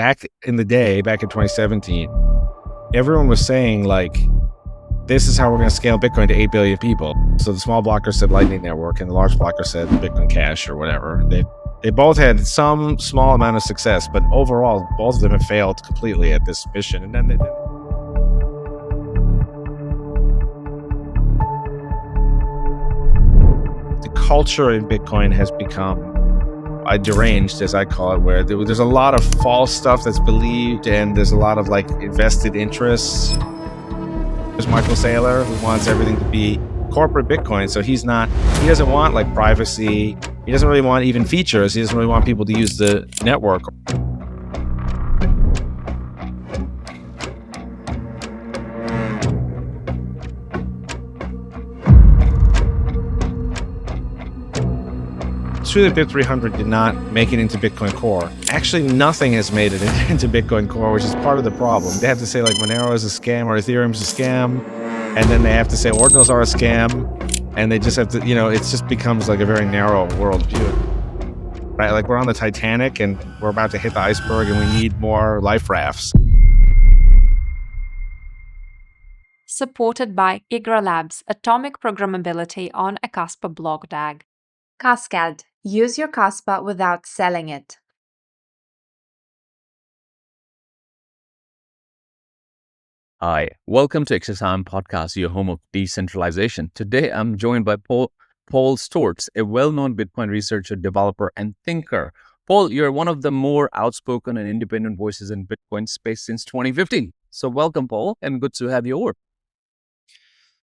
back in the day, back in 2017, everyone was saying like, this is how we're going to scale Bitcoin to 8 billion people. So the small blocker said Lightning Network and the large blocker said Bitcoin Cash or whatever. They both had some small amount of success, but overall, both of them have failed completely at this mission. And then the culture in Bitcoin has become deranged, as I call it, where there's a lot of false stuff that's believed, and there's a lot of like invested interests. There's Michael Saylor, who wants everything to be corporate Bitcoin, so he doesn't want like privacy. He doesn't really want even features. He doesn't really want people to use the network. It's true that BIP300 did not make it into Bitcoin Core. Actually, nothing has made it into Bitcoin Core, which is part of the problem. They have to say like Monero is a scam or Ethereum's a scam, and then they have to say ordinals are a scam, and they just have to, it just becomes like a very narrow worldview. Right? Like we're on the Titanic and we're about to hit the iceberg and we need more life rafts. Supported by ECash, atomic programmability on a Casper block DAG. Cascade. Use your Casper without selling it. Hi, welcome to Exercise Podcast, your home of decentralization. Today, I'm joined by Paul Sztorc, a well-known Bitcoin researcher, developer, and thinker. Paul, you're one of the more outspoken and independent voices in Bitcoin space since 2015. So welcome, Paul, and good to have you over.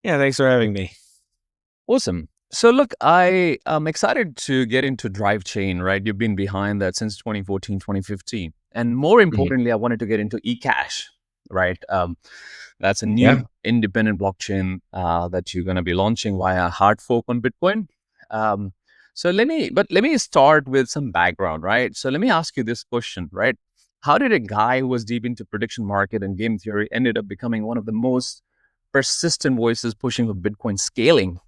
Yeah, thanks for having me. Awesome. So look, I am excited to get into Drivechain, right? You've been behind that since 2014, 2015. And more importantly, I wanted to get into ECash, right? That's a new independent blockchain that you're going to be launching via hard fork on Bitcoin. So let me start with some background, right? So let me ask you this question, right? How did a guy who was deep into prediction market and game theory ended up becoming one of the most persistent voices pushing for Bitcoin scaling?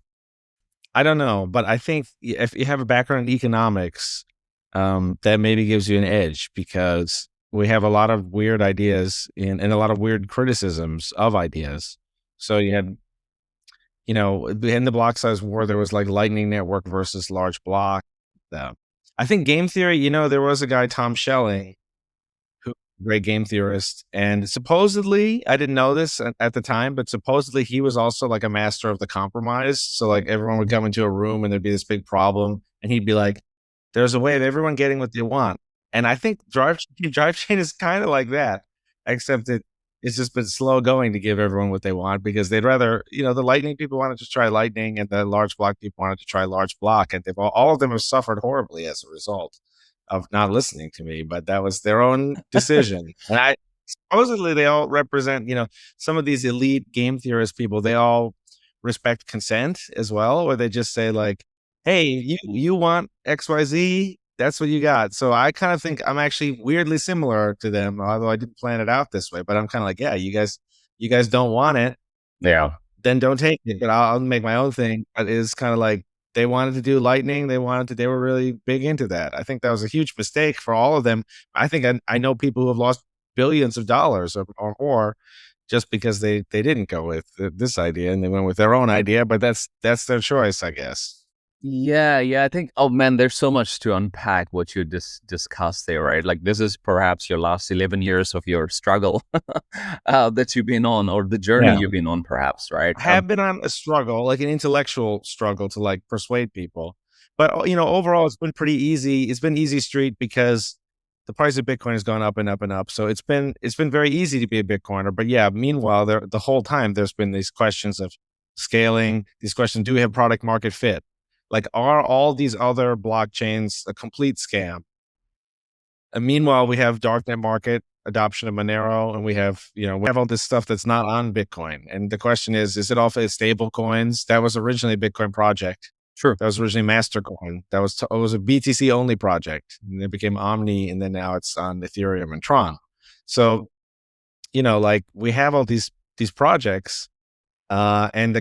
I don't know, but I think if you have a background in economics, that maybe gives you an edge, because we have a lot of weird ideas and a lot of weird criticisms of ideas. So you had, in the block size war, there was like Lightning Network versus large block. I think game theory, there was a guy, Tom Schelling, great game theorist, and supposedly, I didn't know this at the time, but supposedly he was also like a master of the compromise. So like everyone would come into a room and there'd be this big problem, and he'd be like, there's a way of everyone getting what they want. And I think Drivechain is kind of like that, except it's just been slow going to give everyone what they want, because they'd rather, the Lightning people wanted to try Lightning and the large block people wanted to try large block, and all of them have suffered horribly as a result of not listening to me, but that was their own decision. And supposedly they all represent, some of these elite game theorist people, they all respect consent as well, where they just say like, hey, you want XYZ, that's what you got. So I kind of think I'm actually weirdly similar to them, although I didn't plan it out this way, but I'm kind of like, yeah, you guys don't want it. Yeah. Then don't take it, but I'll make my own thing. But it's kind of like, they wanted to do Lightning. They were really big into that. I think that was a huge mistake for all of them. I think I know people who have lost billions of dollars or more just because they didn't go with this idea and they went with their own idea, but that's their choice, I guess. Yeah. I think, oh man, there's so much to unpack what you discussed there, right? Like this is perhaps your last 11 years of your struggle that you've been on, or the journey you've been on, perhaps, right? I have been on a struggle, like an intellectual struggle to like persuade people. But, overall, it's been pretty easy. It's been easy street because the price of Bitcoin has gone up and up and up. So it's been very easy to be a Bitcoiner. But yeah, meanwhile, the whole time there's been these questions of scaling, these questions, do we have product market fit? Like, are all these other blockchains a complete scam? And meanwhile, we have darknet market adoption of Monero, and we have all this stuff that's not on Bitcoin. And the question is it all for stable coins? That was originally a Bitcoin project. Sure. That was originally Mastercoin. It was a BTC only project, and it became Omni, and then now it's on Ethereum and Tron. So, like we have all these projects. And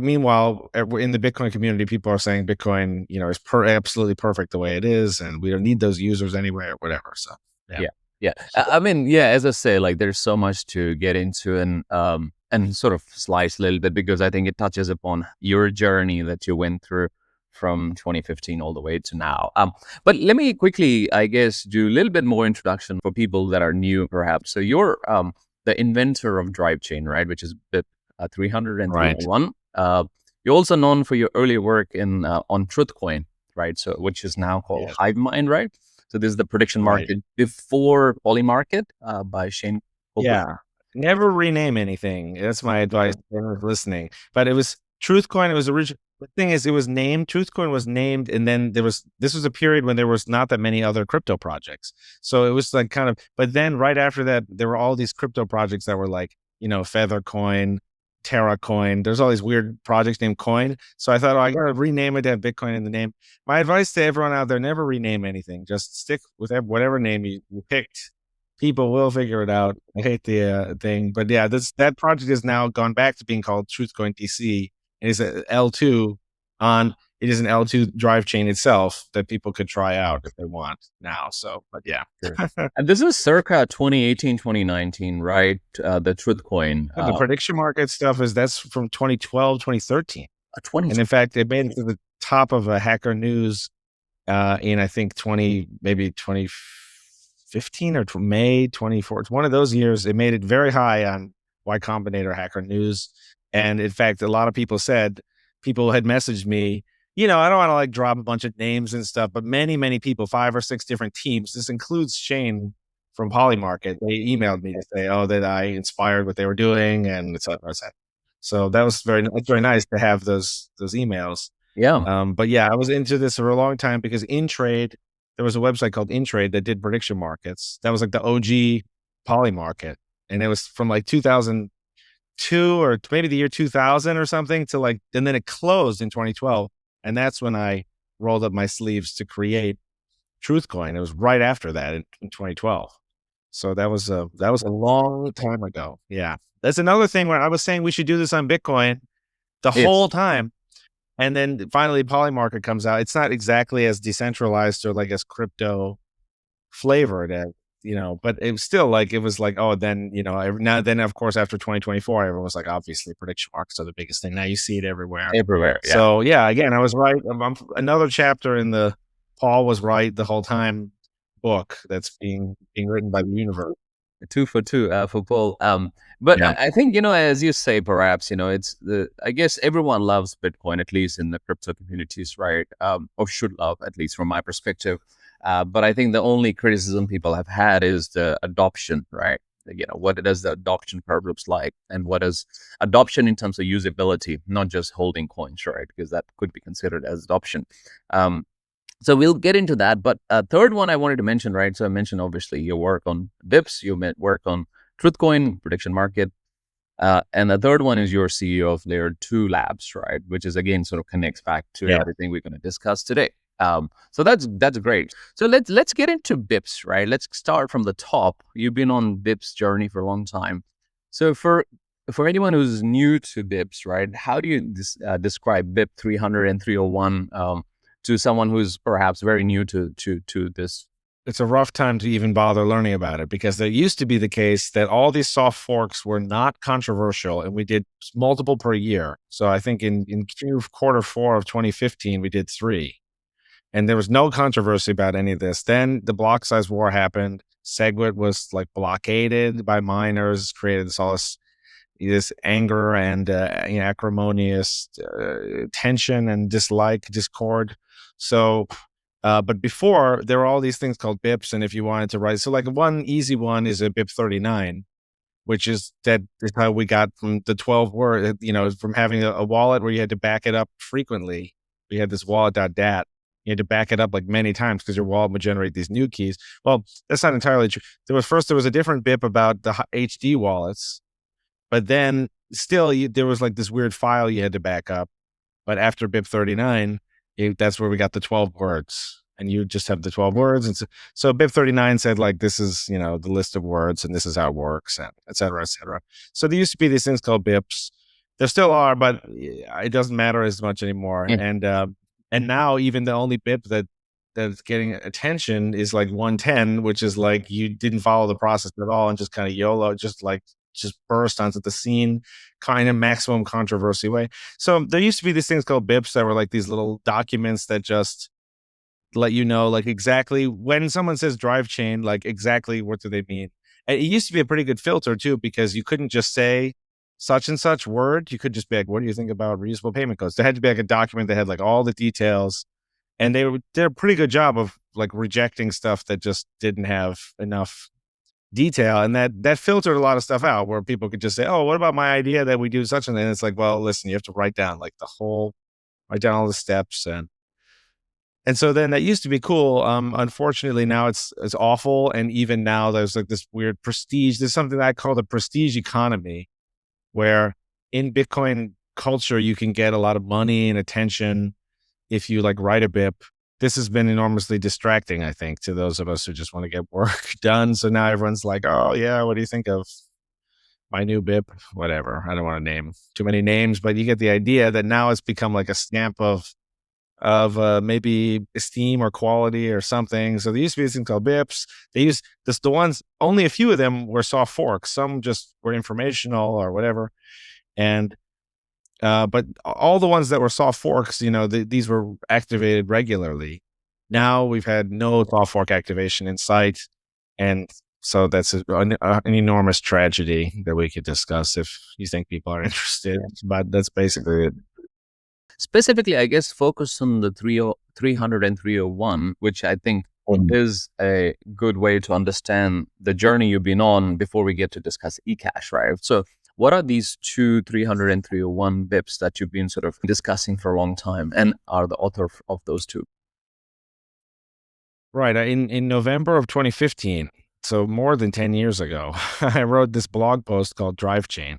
meanwhile, in the Bitcoin community, people are saying Bitcoin, is absolutely perfect the way it is, and we don't need those users anyway or whatever. So yeah. Yeah. I mean, yeah, as I say, like there's so much to get into and sort of slice a little bit because I think it touches upon your journey that you went through from 2015 all the way to now. But let me quickly, I guess, do a little bit more introduction for people that are new, perhaps. So you're the inventor of Drivechain, right? Which is BIP Right. 301. You're also known for your earlier work in on Truthcoin, right? So which is now called Yes. HiveMind, right? So this is the prediction Right. market before Polymarket by Shane Copeland. Yeah. Never rename anything. That's my advice to anyone listening. But it was Truthcoin. It was original. The thing is, it was named, Truthcoin was named, and then this was a period when there was not that many other crypto projects. So it was like kind of, but then right after that, there were all these crypto projects that were like, Feathercoin, TerraCoin. There's all these weird projects named Coin. So I thought, oh, I got to rename it to have Bitcoin in the name. My advice to everyone out there, never rename anything. Just stick with whatever name you picked. People will figure it out. I hate the thing, but yeah, that project has now gone back to being called Truthcoin DC, and it's a L2 on. It is an L2 drive chain itself that people could try out if they want now. So, but yeah, Sure. And this is circa 2018, 2019, right? The Truthcoin. the prediction market stuff that's from 2012, 2013, 20. and in fact, it made it to the top of a Hacker News in I think maybe 2015 or May 24. It's one of those years. It made it very high on Y Combinator Hacker News, and in fact, a lot of people had messaged me. I don't want to like drop a bunch of names and stuff, but many people, 5 or 6 different teams. This includes Shane from Polymarket. They emailed me to say, "Oh, that I inspired what they were doing," and et cetera, et cetera. So that was it's very nice to have those emails. Yeah. But yeah, I was into this for a long time because InTrade, there was a website called InTrade that did prediction markets. That was like the OG Polymarket. And it was from like 2002 or maybe the year 2000 or something and then it closed in 2012. And that's when I rolled up my sleeves to create Truthcoin. It was right after that in 2012. So that was a long time ago. Yeah. That's another thing where I was saying we should do this on Bitcoin the Yes. whole time. And then finally, Polymarket comes out. It's not exactly as decentralized or like as crypto flavored as, but it was still like, it was like, oh, then, then of course, after 2024, everyone was like, obviously prediction markets are the biggest thing. Now you see it everywhere. Everywhere. Yeah. So yeah, again, I was right. Another chapter in the Paul was right the whole time book that's being written by the universe. 2 for 2 for Paul. But Yeah. I think, as you say, perhaps, it's I guess everyone loves Bitcoin, at least in the crypto communities, right? Or should love, at least from my perspective. But I think the only criticism people have had is the adoption, right? What does the adoption curve looks like, and what is adoption in terms of usability, not just holding coins, right? Because that could be considered as adoption. So we'll get into that. But third one I wanted to mention, right? So I mentioned obviously your work on BIPs, you work on Truthcoin, prediction market. And the third one is your CEO of LayertwoLabs, right? Which is again sort of connects back to everything we're going to discuss today. So that's great. So let's get into BIPs, right? Let's start from the top. You've been on BIPs journey for a long time. So for anyone who's new to BIPs, right? How do you describe BIP 300 and 301 to someone who's perhaps very new to this? It's a rough time to even bother learning about it because there used to be the case that all these soft forks were not controversial and we did multiple per year. So I think in quarter 4 of 2015, we did 3 and there was no controversy about any of this. Then the block size war happened. SegWit was like blockaded by miners, created this anger and acrimonious tension and discord. So, but before there were all these things called BIPs, and if you wanted to write, so like one easy one is a BIP 39, which is how we got from the 12 word, from having a wallet where you had to back it up frequently. We had this wallet.dat. You had to back it up like many times because your wallet would generate these new keys. Well, that's not entirely true. There was a different BIP about the HD wallets. But then still, there was like this weird file you had to back up. But after BIP 39, that's where we got the 12 words. And you just have the 12 words. And so BIP 39 said like, this is, the list of words and this is how it works, and et cetera, et cetera. So there used to be these things called BIPs. There still are, but it doesn't matter as much anymore. And now even the only BIP that that's getting attention is like 110, which is like you didn't follow the process at all and just kind of YOLO, just burst onto the scene, kind of maximum controversy way. So there used to be these things called BIPs that were like these little documents that just let you know, like, exactly when someone says drive chain, like, exactly what do they mean. And it used to be a pretty good filter too, because you couldn't just say such and such word. You could just be like, what do you think about reusable payment codes? There had to be like a document that had like all the details, and did a pretty good job of like rejecting stuff that just didn't have enough detail, and that filtered a lot of stuff out, where people could just say, oh, what about my idea that we do such and then it's like, well, listen, you have to write down like write down all the steps. And so then that used to be cool. Unfortunately, now it's awful. And even now, there's like this weird prestige. There's something that I call the prestige economy, where in Bitcoin culture, you can get a lot of money and attention if you like write a BIP. This has been enormously distracting, I think, to those of us who just want to get work done. So now everyone's like, oh, yeah, what do you think of my new BIP? Whatever. I don't want to name too many names, but you get the idea that now it's become like a stamp of maybe esteem or quality or something. So there used to be this thing called BIPs. They used the ones, only a few of them were soft forks. Some just were informational or whatever. And, but all the ones that were soft forks, these were activated regularly. Now we've had no soft fork activation in sight. And so that's an enormous tragedy that we could discuss if you think people are interested. But that's basically it. Specifically, I guess, focus on the 300 and 301, which I think is a good way to understand the journey you've been on before we get to discuss ECash, right? So what are these 300 and 301 BIPs that you've been sort of discussing for a long time, and are the author of those two? Right. In November of 2015, so more than 10 years ago, I wrote this blog post called Drivechain,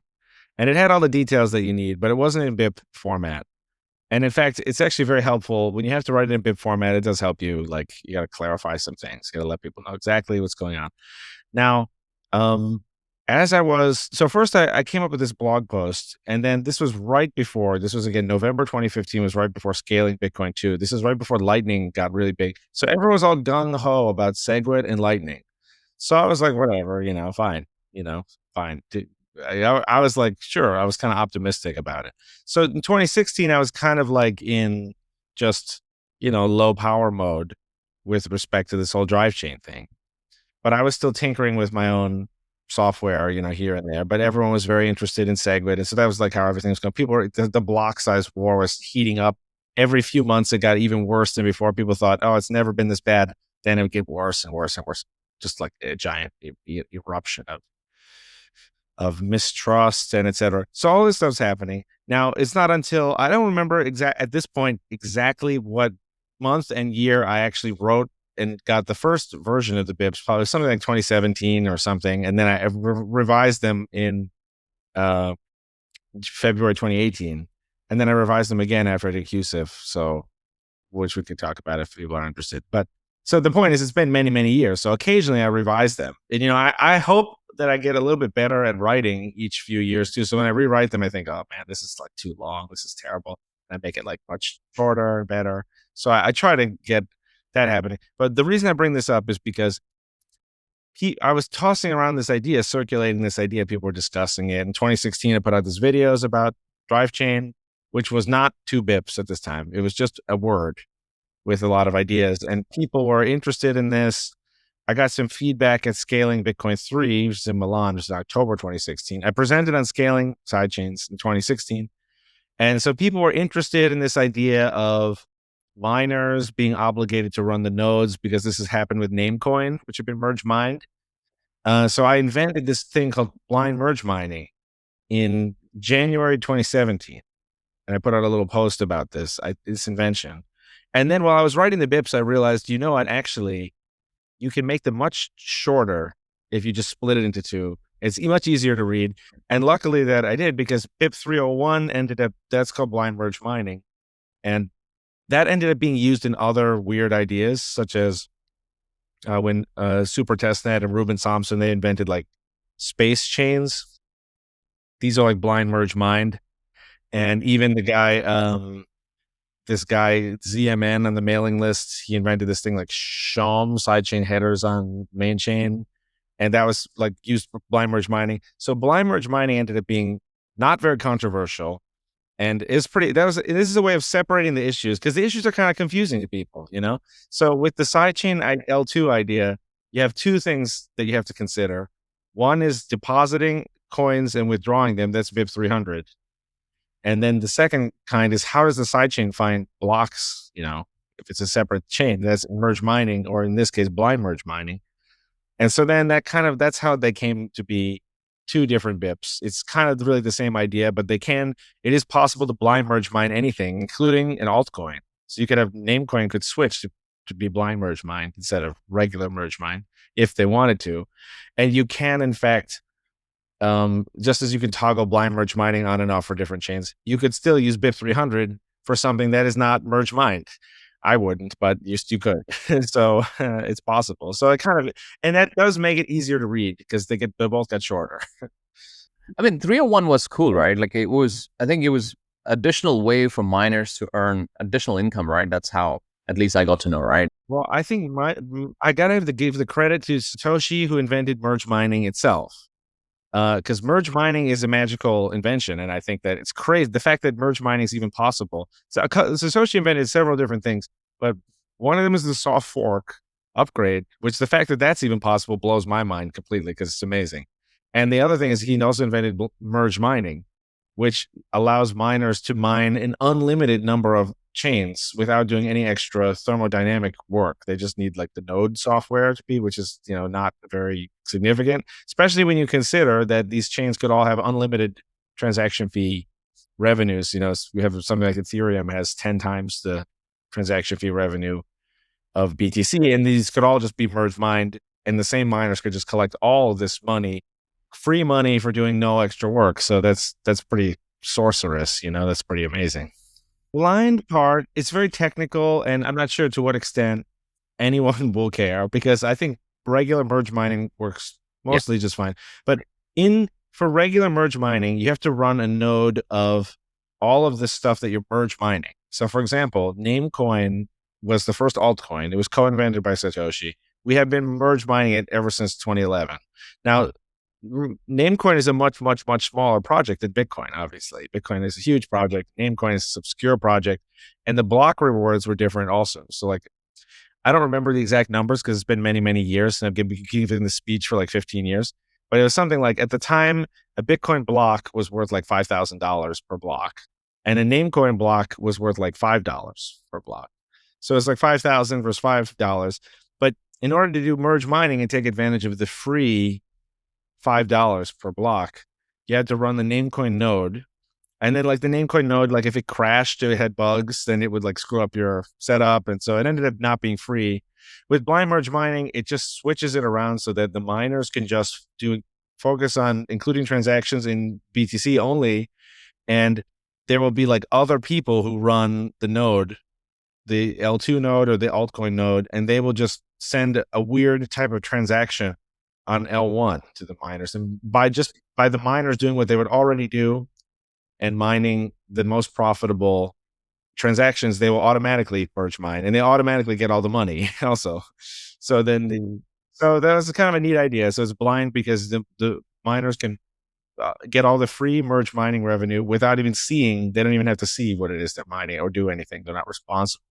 and it had all the details that you need, but it wasn't in BIP format. And in fact, it's actually very helpful when you have to write it in BIP format. It does help you. Like, you got to clarify some things. You got to let people know exactly what's going on. Now, so first I came up with this blog post, and then this was again, November 2015 was right before scaling Bitcoin 2. This is right before Lightning got really big. So everyone was all gung ho about SegWit and Lightning. So I was like, whatever, fine, fine. I was like, sure, I was kind of optimistic about it. So in 2016, I was kind of like in just, low power mode with respect to this whole drive chain thing. But I was still tinkering with my own software, here and there. But everyone was very interested in SegWit. And so that was like how everything was going. The block size war was heating up. Every few months, it got even worse than before. People thought, oh, it's never been this bad. Then it would get worse and worse and worse, just like a giant eruption of mistrust and et cetera. So all this stuff's happening. Now, it's not until, I don't remember at this point exactly what month and year I actually wrote and got the first version of the BIPs, probably something like 2017 or something. And then I revised them in February 2018. And then I revised them again after I did QSIF. So, which we could talk about if people are interested. But so the point is, it's been many, many years. So occasionally I revise them. And, I hope that I get a little bit better at writing each few years too. So when I rewrite them, I think, oh man, this is like too long. This is terrible. And I make it like much shorter and better. So I try to get that happening. But the reason I bring this up is because I was tossing around this idea, circulating this idea. People were discussing it. In 2016, I put out these videos about Drivechain, which was not 2 BIPs at this time. It was just a word with a lot of ideas, and people were interested in this. I got some feedback at Scaling Bitcoin 3, which is in Milan, which is October 2016. I presented on Scaling Sidechains in 2016. And so people were interested in this idea of miners being obligated to run the nodes, because this has happened with Namecoin, which had been merge mined. So I invented this thing called blind merge mining in January 2017. And I put out a little post about this invention. And then while I was writing the BIPs, I realized, what, actually, you can make them much shorter if you just split it into 2. It's much easier to read. And luckily that I did, because BIP 301 that's called blind merge mining. And that ended up being used in other weird ideas, such as when Super Testnet and Ruben Thompson, they invented like space chains. These are like blind merge mined. And even the guy, this guy ZMN on the mailing list, he invented this thing like SHAM, sidechain headers on main chain, and that was like used for blind merge mining. So blind merge mining ended up being not very controversial, and is pretty. This is a way of separating the issues, because the issues are kind of confusing to people, you know. So with the sidechain L2 idea, you have two things that you have to consider. One is depositing coins and withdrawing them. That's BIP 300. And then the second kind is, how does the sidechain find blocks? You know, if it's a separate chain, that's merge mining, or in this case, blind merge mining. And so then that's how they came to be two different BIPs. It's kind of really the same idea, but it is possible to blind merge mine anything, including an altcoin. So you could have Namecoin could switch to be blind merge mine instead of regular merge mine if they wanted to. And you can, in fact, just as you can toggle blind merge mining on and off for different chains, you could still use BIP 300 for something that is not merge mined. I wouldn't, but you could. So it's possible. So and that does make it easier to read, because they both got shorter. I mean, 301 was cool, right? Like I think it was additional way for miners to earn additional income, right? That's how at least I got to know, right? Well, I think I gotta give the credit to Satoshi, who invented merge mining itself. Because merge mining is a magical invention, and I think that it's crazy the fact that merge mining is even possible. So Satoshi invented several different things, but one of them is the soft fork upgrade, which the fact that that's even possible blows my mind completely, because it's amazing. And the other thing is he also invented merge mining, which allows miners to mine an unlimited number of chains without doing any extra thermodynamic work. They just need like the node software to be, which is, not very significant, especially when you consider that these chains could all have unlimited transaction fee revenues. We have something like Ethereum has 10 times the transaction fee revenue of BTC, and these could all just be merge mined, and the same miners could just collect all of this money, free money for doing no extra work. So that's pretty sorcerous, that's pretty amazing. Blind part, it's very technical, and I'm not sure to what extent anyone will care, because I think regular merge mining works mostly just fine. But for regular merge mining, you have to run a node of all of the stuff that you're merge mining. So for example, Namecoin was the first altcoin. It was co-invented by Satoshi. We have been merge mining it ever since 2011. Now, Namecoin is a much, much, much smaller project than Bitcoin, obviously. Bitcoin is a huge project. Namecoin is an obscure project. And the block rewards were different also. So like, I don't remember the exact numbers, because it's been many, many years, and I've been giving the speech for like 15 years. But it was something like, at the time, a Bitcoin block was worth like $5,000 per block. And a Namecoin block was worth like $5 per block. So it's like 5,000 versus $5. But in order to do merge mining and take advantage of the free $5 per block, you had to run the Namecoin node. And then like the Namecoin node, like if it crashed or it had bugs, then it would like screw up your setup. And so it ended up not being free. With blind merge mining, it just switches it around so that the miners can just focus on including transactions in BTC only. And there will be like other people who run the node, the L2 node or the altcoin node, and they will just send a weird type of transaction on L1 to the miners. And by the miners doing what they would already do and mining the most profitable transactions, they will automatically merge mine, and they automatically get all the money also. So that was kind of a neat idea. So it's blind because the miners can get all the free merge mining revenue without even seeing. They don't even have to see what it is they're mining or do anything. They're not responsible.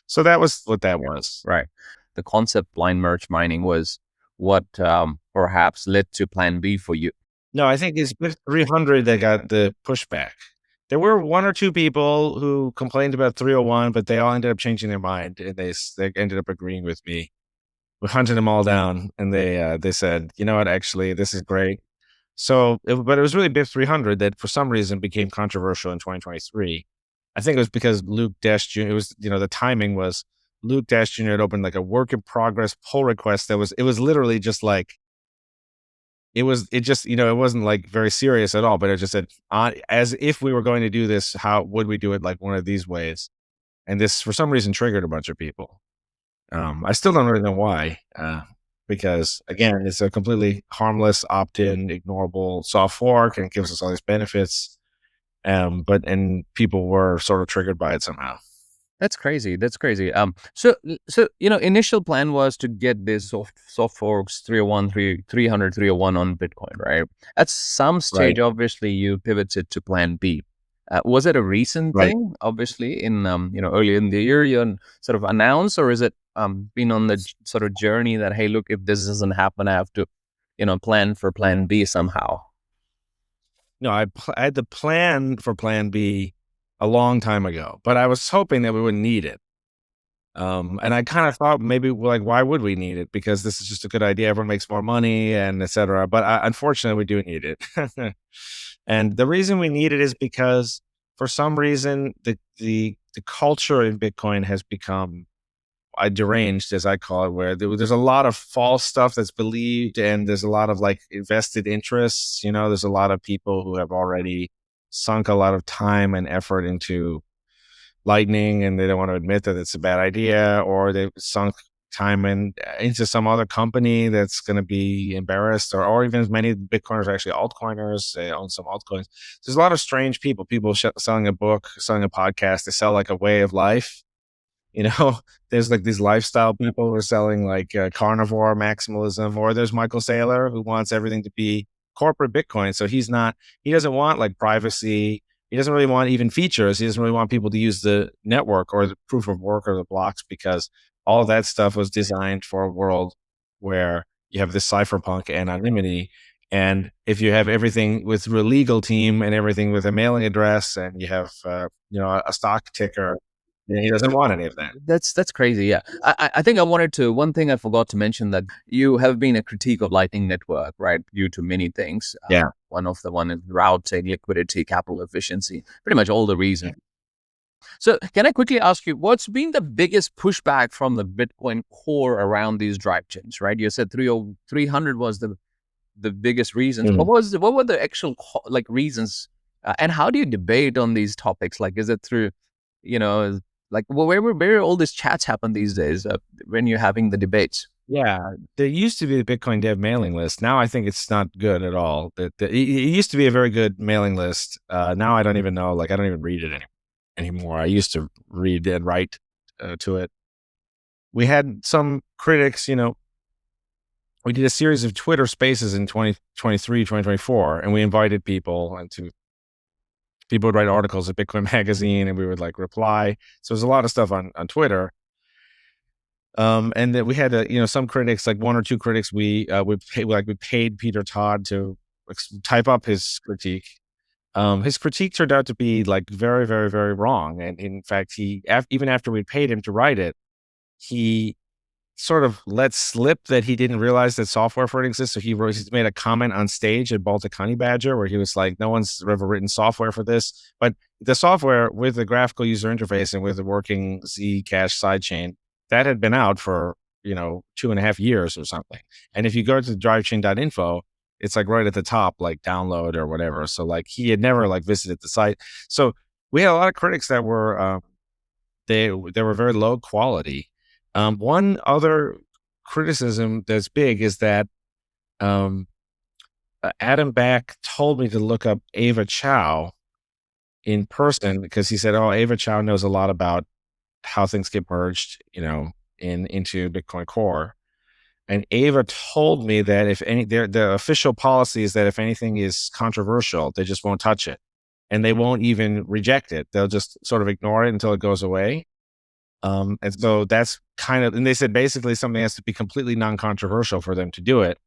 So that was what that was. Right. The concept blind merge mining was what perhaps led to plan B for you. No, I think it's 300 that got the pushback. There were one or two people who complained about 301, but they all ended up changing their mind, and they ended up agreeing with me. We hunted them all down, and they said, you know what, actually, this is great. But it was really BIP 300 that for some reason became controversial in 2023. I think it was because Luke Dash Jr. It was, the timing was Luke Dash Jr. had opened like a work in progress pull request it was literally just like, it wasn't like very serious at all, but it just said, as if we were going to do this, how would we do it like one of these ways? And this, for some reason, triggered a bunch of people. I still don't really know why, because again, it's a completely harmless, opt-in, ignorable soft fork, and it gives us all these benefits. But people were sort of triggered by it somehow. That's crazy. That's crazy. So initial plan was to get this soft forks 301, 300, 301 on Bitcoin, right? At some Right. stage, obviously, you pivoted to plan B. Was it a recent Right. thing? Obviously, in earlier in the year, you sort of announced, or is it been on the sort of journey that, hey, look, if this doesn't happen, I have to, plan for plan B somehow. No, I had the plan for plan B a long time ago, but I was hoping that we wouldn't need it. And I kind of thought maybe like, why would we need it? Because this is just a good idea. Everyone makes more money and et cetera. But unfortunately, we do need it. And the reason we need it is because for some reason, the culture in Bitcoin has become deranged, as I call it, where there's a lot of false stuff that's believed, and there's a lot of like invested interests. There's a lot of people who have already sunk a lot of time and effort into Lightning, and they don't want to admit that it's a bad idea, or they've sunk time into some other company that's going to be embarrassed, or even as many Bitcoiners are actually altcoiners. They own some altcoins. There's a lot of strange people selling a book, selling a podcast. They sell like a way of life. you know, there's like these lifestyle people who are selling like carnivore maximalism, or there's Michael Saylor who wants everything to be corporate Bitcoin. So he doesn't want like privacy. He doesn't really want even features. He doesn't really want people to use the network or the proof of work or the blocks, because all of that stuff was designed for a world where you have this cypherpunk anonymity. And if you have everything with a legal team and everything with a mailing address, and you have a stock ticker, and he doesn't want any of that. That's crazy. Yeah, I think I wanted to. One thing I forgot to mention, that you have been a critique of Lightning Network, right? Due to many things. Yeah. One of the one is routing, liquidity, capital efficiency, pretty much all the reasons. So can I quickly ask you, what's been the biggest pushback from the Bitcoin core around these drive chains, right? You said 300 was the biggest reasons. Mhm. What were the actual like reasons? And how do you debate on these topics? Like, is it through, like where all these chats happen these days when you're having the debates? Yeah, there used to be the Bitcoin Dev mailing list. Now I think it's not good at all. It used to be a very good mailing list. Now I don't even know. Like I don't even read it anymore. I used to read and write to it. We had some critics. We did a series of Twitter Spaces in 2023, 2024, and we invited people, and people would write articles at Bitcoin Magazine, and we would like reply. So there's a lot of stuff on Twitter. And then we had some critics, like one or two critics, we paid Peter Todd to type up his critique. His critique turned out to be like very, very, very wrong. And in fact, even after we paid him to write it, he sort of let slip that he didn't realize that software for it exists. So he's made a comment on stage at Baltic Honey Badger where he was like, no one's ever written software for this. But the software with the graphical user interface and with the working Zcash sidechain, that had been out for, 2.5 years or something. And if you go to drivechain.info, it's like right at the top, like download or whatever. So like he had never like visited the site. So we had a lot of critics that were, they were very low quality. One other criticism that's big is that Adam Back told me to look up Ava Chow in person, because he said, "Oh, Ava Chow knows a lot about how things get merged, into Bitcoin Core." And Ava told me that the official policy is that if anything is controversial, they just won't touch it, and they won't even reject it. They'll just sort of ignore it until it goes away. And so that's and they said basically something has to be completely non-controversial for them to do it.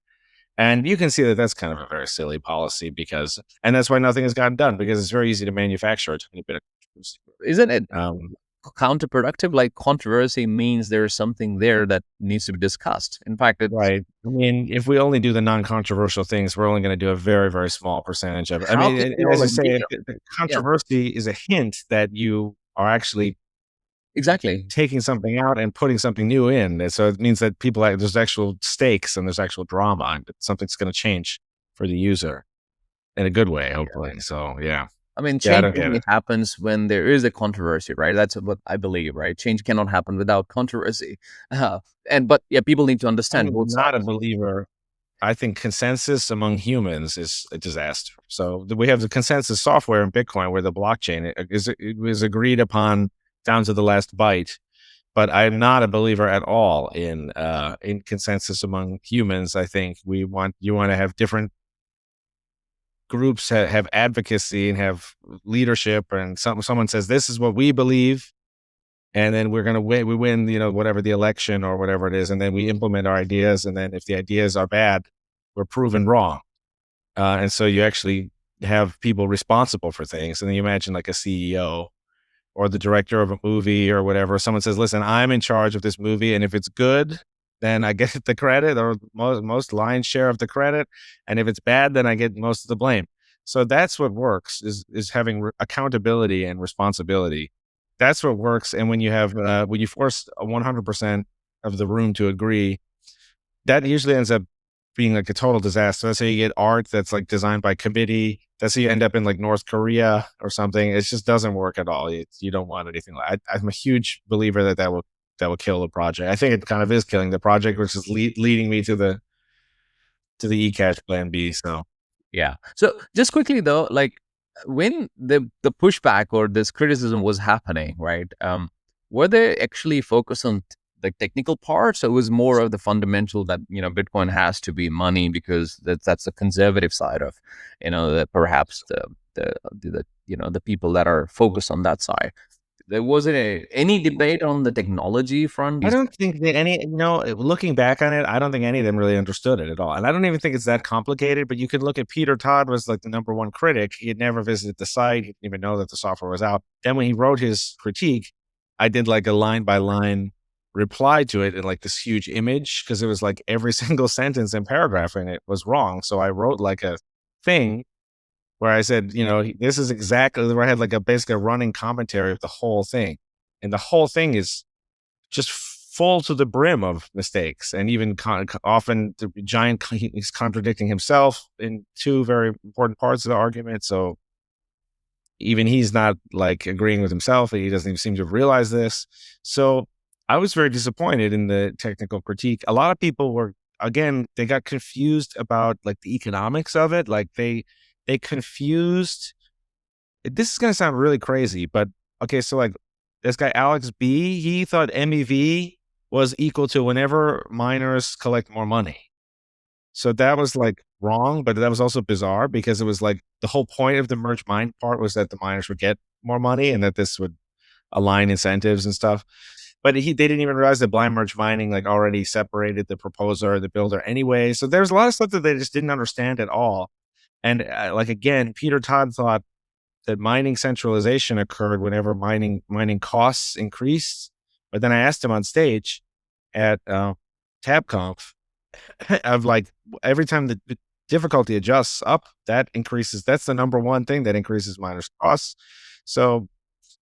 And you can see that that's kind of a very silly policy, and that's why nothing has gotten done, because it's very easy to manufacture a tiny bit of controversy. Isn't it counterproductive? Like, controversy means there's something there that needs to be discussed. In fact, it's right. I mean, if we only do the non-controversial things, we're only going to do a very, very small percentage of it. I mean, as you say, the controversy is a hint that you are actually exactly taking something out and putting something new in. So it means that there's actual stakes and there's actual drama, and something's going to change for the user in a good way, hopefully. So, yeah. I mean, change only happens when there is a controversy, right? That's what I believe, right? Change cannot happen without controversy. But people need to understand. I'm not a believer. I think consensus among humans is a disaster. So we have the consensus software in Bitcoin where the blockchain is agreed upon down to the last byte. But I'm not a believer at all in consensus among humans. I think you want to have different groups have advocacy and have leadership, and someone says this is what we believe, and then we're going to win. We win, whatever the election or whatever it is, and then we implement our ideas. And then if the ideas are bad, we're proven wrong. And so you actually have people responsible for things. And then you imagine like a CEO or the director of a movie or whatever. Someone says, "Listen, I'm in charge of this movie, and if it's good, then I get the credit or most lion's share of the credit, and if it's bad, then I get most of the blame." So that's what works is having accountability and responsibility. That's what works. And when you have when you force 100% of the room to agree, that usually ends up being like a total disaster. Let's say you get art that's like designed by committee. That's how you end up in like North Korea or something. It just doesn't work at all. You don't want anything like. I'm a huge believer that will kill the project. I think it kind of is killing the project, which is leading me to the ECash plan B. So Yeah. So just quickly though, like when the pushback or this criticism was happening, right? Were they actually focused on the technical parts, or was more of the fundamental that Bitcoin has to be money because that's the conservative side of perhaps the people that are focused on that side? There wasn't any debate on the technology front. I don't think that looking back on it, I don't think any of them really understood it at all. And I don't even think it's that complicated, but you could look at Peter Todd was like the number one critic. He had never visited the site. He didn't even know that the software was out. Then when he wrote his critique, I did like a line by line reply to it in like this huge image, because it was like every single sentence and paragraph in it was wrong. So I wrote like a thing where I said, this is exactly where I had like basically a running commentary of the whole thing. And the whole thing is just full to the brim of mistakes, and even often the giant, he's contradicting himself in two very important parts of the argument. So even he's not like agreeing with himself. He doesn't even seem to realize this. So I was very disappointed in the technical critique. A lot of people were, again, they got confused about like the economics of it. Like they confused, this is going to sound really crazy, but okay. So like this guy, Alex B, he thought MEV was equal to whenever miners collect more money. So that was like wrong, but that was also bizarre, because it was like the whole point of the merge mine part was that the miners would get more money and that this would align incentives and stuff. But they didn't even realize that blind merge mining like already separated the proposer, the builder anyway. So there's a lot of stuff that they just didn't understand at all. And like, again, Peter Todd thought that mining centralization occurred whenever mining costs increased. But then I asked him on stage at TabConf of like, every time the difficulty adjusts up, that increases. That's the number one thing that increases miners' costs. So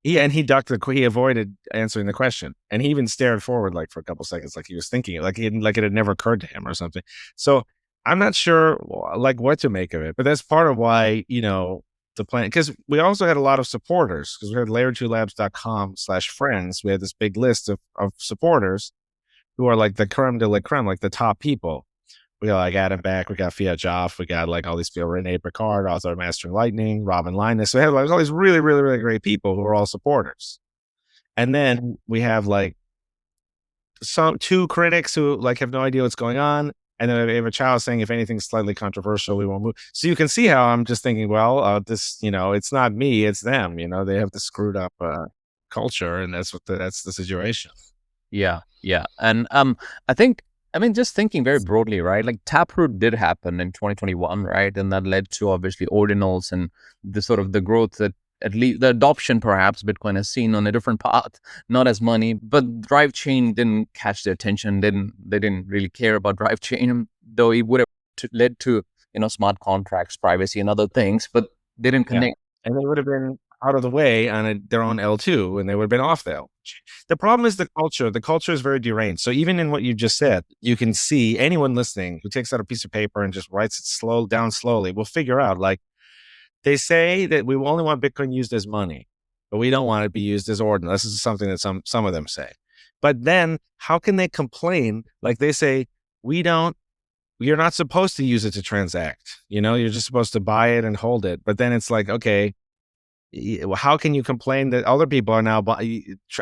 he avoided answering the question, and he even stared forward like for a couple seconds, like he was thinking it, like it had never occurred to him or something. So I'm not sure like what to make of it, but that's part of why the plan, because we also had a lot of supporters, because we had layer2labs.com/friends. We had this big list of supporters who are like the creme de la creme, like the top people. We got like Adam Back, we got Fiat Joff, we got like all these people, Rene Picard, author of Mastering Lightning, Robin Linus. So we have like all these really, really, really great people who are all supporters. And then we have like two critics who like have no idea what's going on. And then we have a child saying, if anything's slightly controversial, we won't move. So you can see how I'm just thinking, well, this, it's not me, it's them. They have the screwed up culture, and that's the situation. Yeah. And I mean, just thinking very broadly, right? Like Taproot did happen in 2021, right? And that led to obviously ordinals and the sort of the growth that, at least the adoption perhaps, Bitcoin has seen on a different path, not as money. But Drivechain didn't catch their attention. They didn't really care about Drivechain, though it would have led to smart contracts, privacy, and other things. But they didn't connect. And they would have been out of the way on their own L2, and they would have been off the L. The problem is the culture. The culture is very deranged. So even in what you just said, you can see anyone listening who takes out a piece of paper and just writes it down slowly will figure out, like, they say that we only want Bitcoin used as money, but we don't want it to be used as ordinal. This is something that some of them say. But then how can they complain? Like they say, you're not supposed to use it to transact. You're just supposed to buy it and hold it. But then it's like, okay, how can you complain that other people are now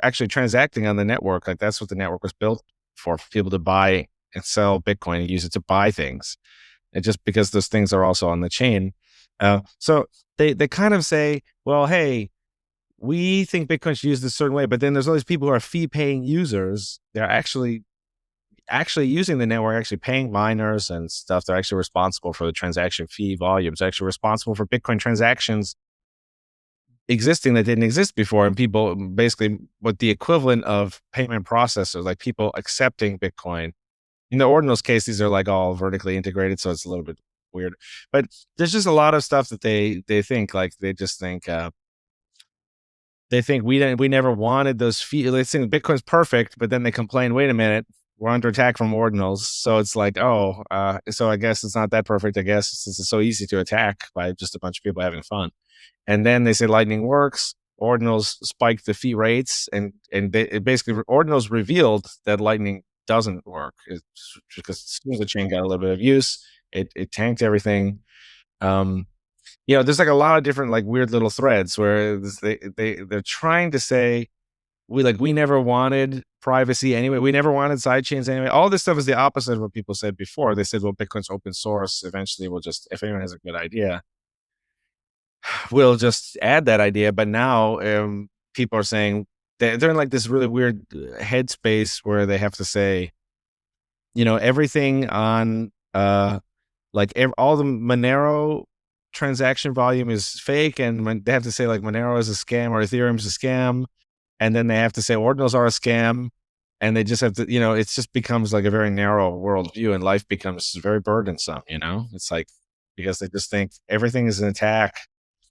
actually transacting on the network? Like that's what the network was built for people to buy and sell Bitcoin and use it to buy things. And just because those things are also on the chain. So they kind of say, well, hey, we think Bitcoin should use this certain way, but then there's all these people who are fee paying users. They're actually using the network, actually paying miners and stuff. They're actually responsible for the transaction fee volumes, actually responsible for Bitcoin transactions existing that didn't exist before. And people basically what the equivalent of payment processors, like people accepting Bitcoin. In the Ordinals case, these are like all vertically integrated, so it's a little bit weird. But there's just a lot of stuff that they think, like they just think we never wanted those fees. They think Bitcoin's perfect, but then they complain, wait a minute, we're under attack from Ordinals. So it's like, so I guess it's not that perfect. I guess it's so easy to attack by just a bunch of people having fun. And then they say Lightning works. Ordinals spiked the fee rates, and basically Ordinals revealed that Lightning doesn't work. It's because as soon as the chain got a little bit of use, it tanked everything. There's like a lot of different like weird little threads where they're trying to say we never wanted privacy anyway. We never wanted sidechains anyway. All this stuff is the opposite of what people said before. They said, well, Bitcoin's open source. Eventually we'll just, if anyone has a good idea, we'll just add that idea. But now people are saying they're in like this really weird headspace where they have to say, everything on all the Monero transaction volume is fake, and when they have to say like Monero is a scam or Ethereum is a scam, and then they have to say Ordinals are a scam, and they just have to, it just becomes like a very narrow worldview, and life becomes very burdensome. It's like because they just think everything is an attack.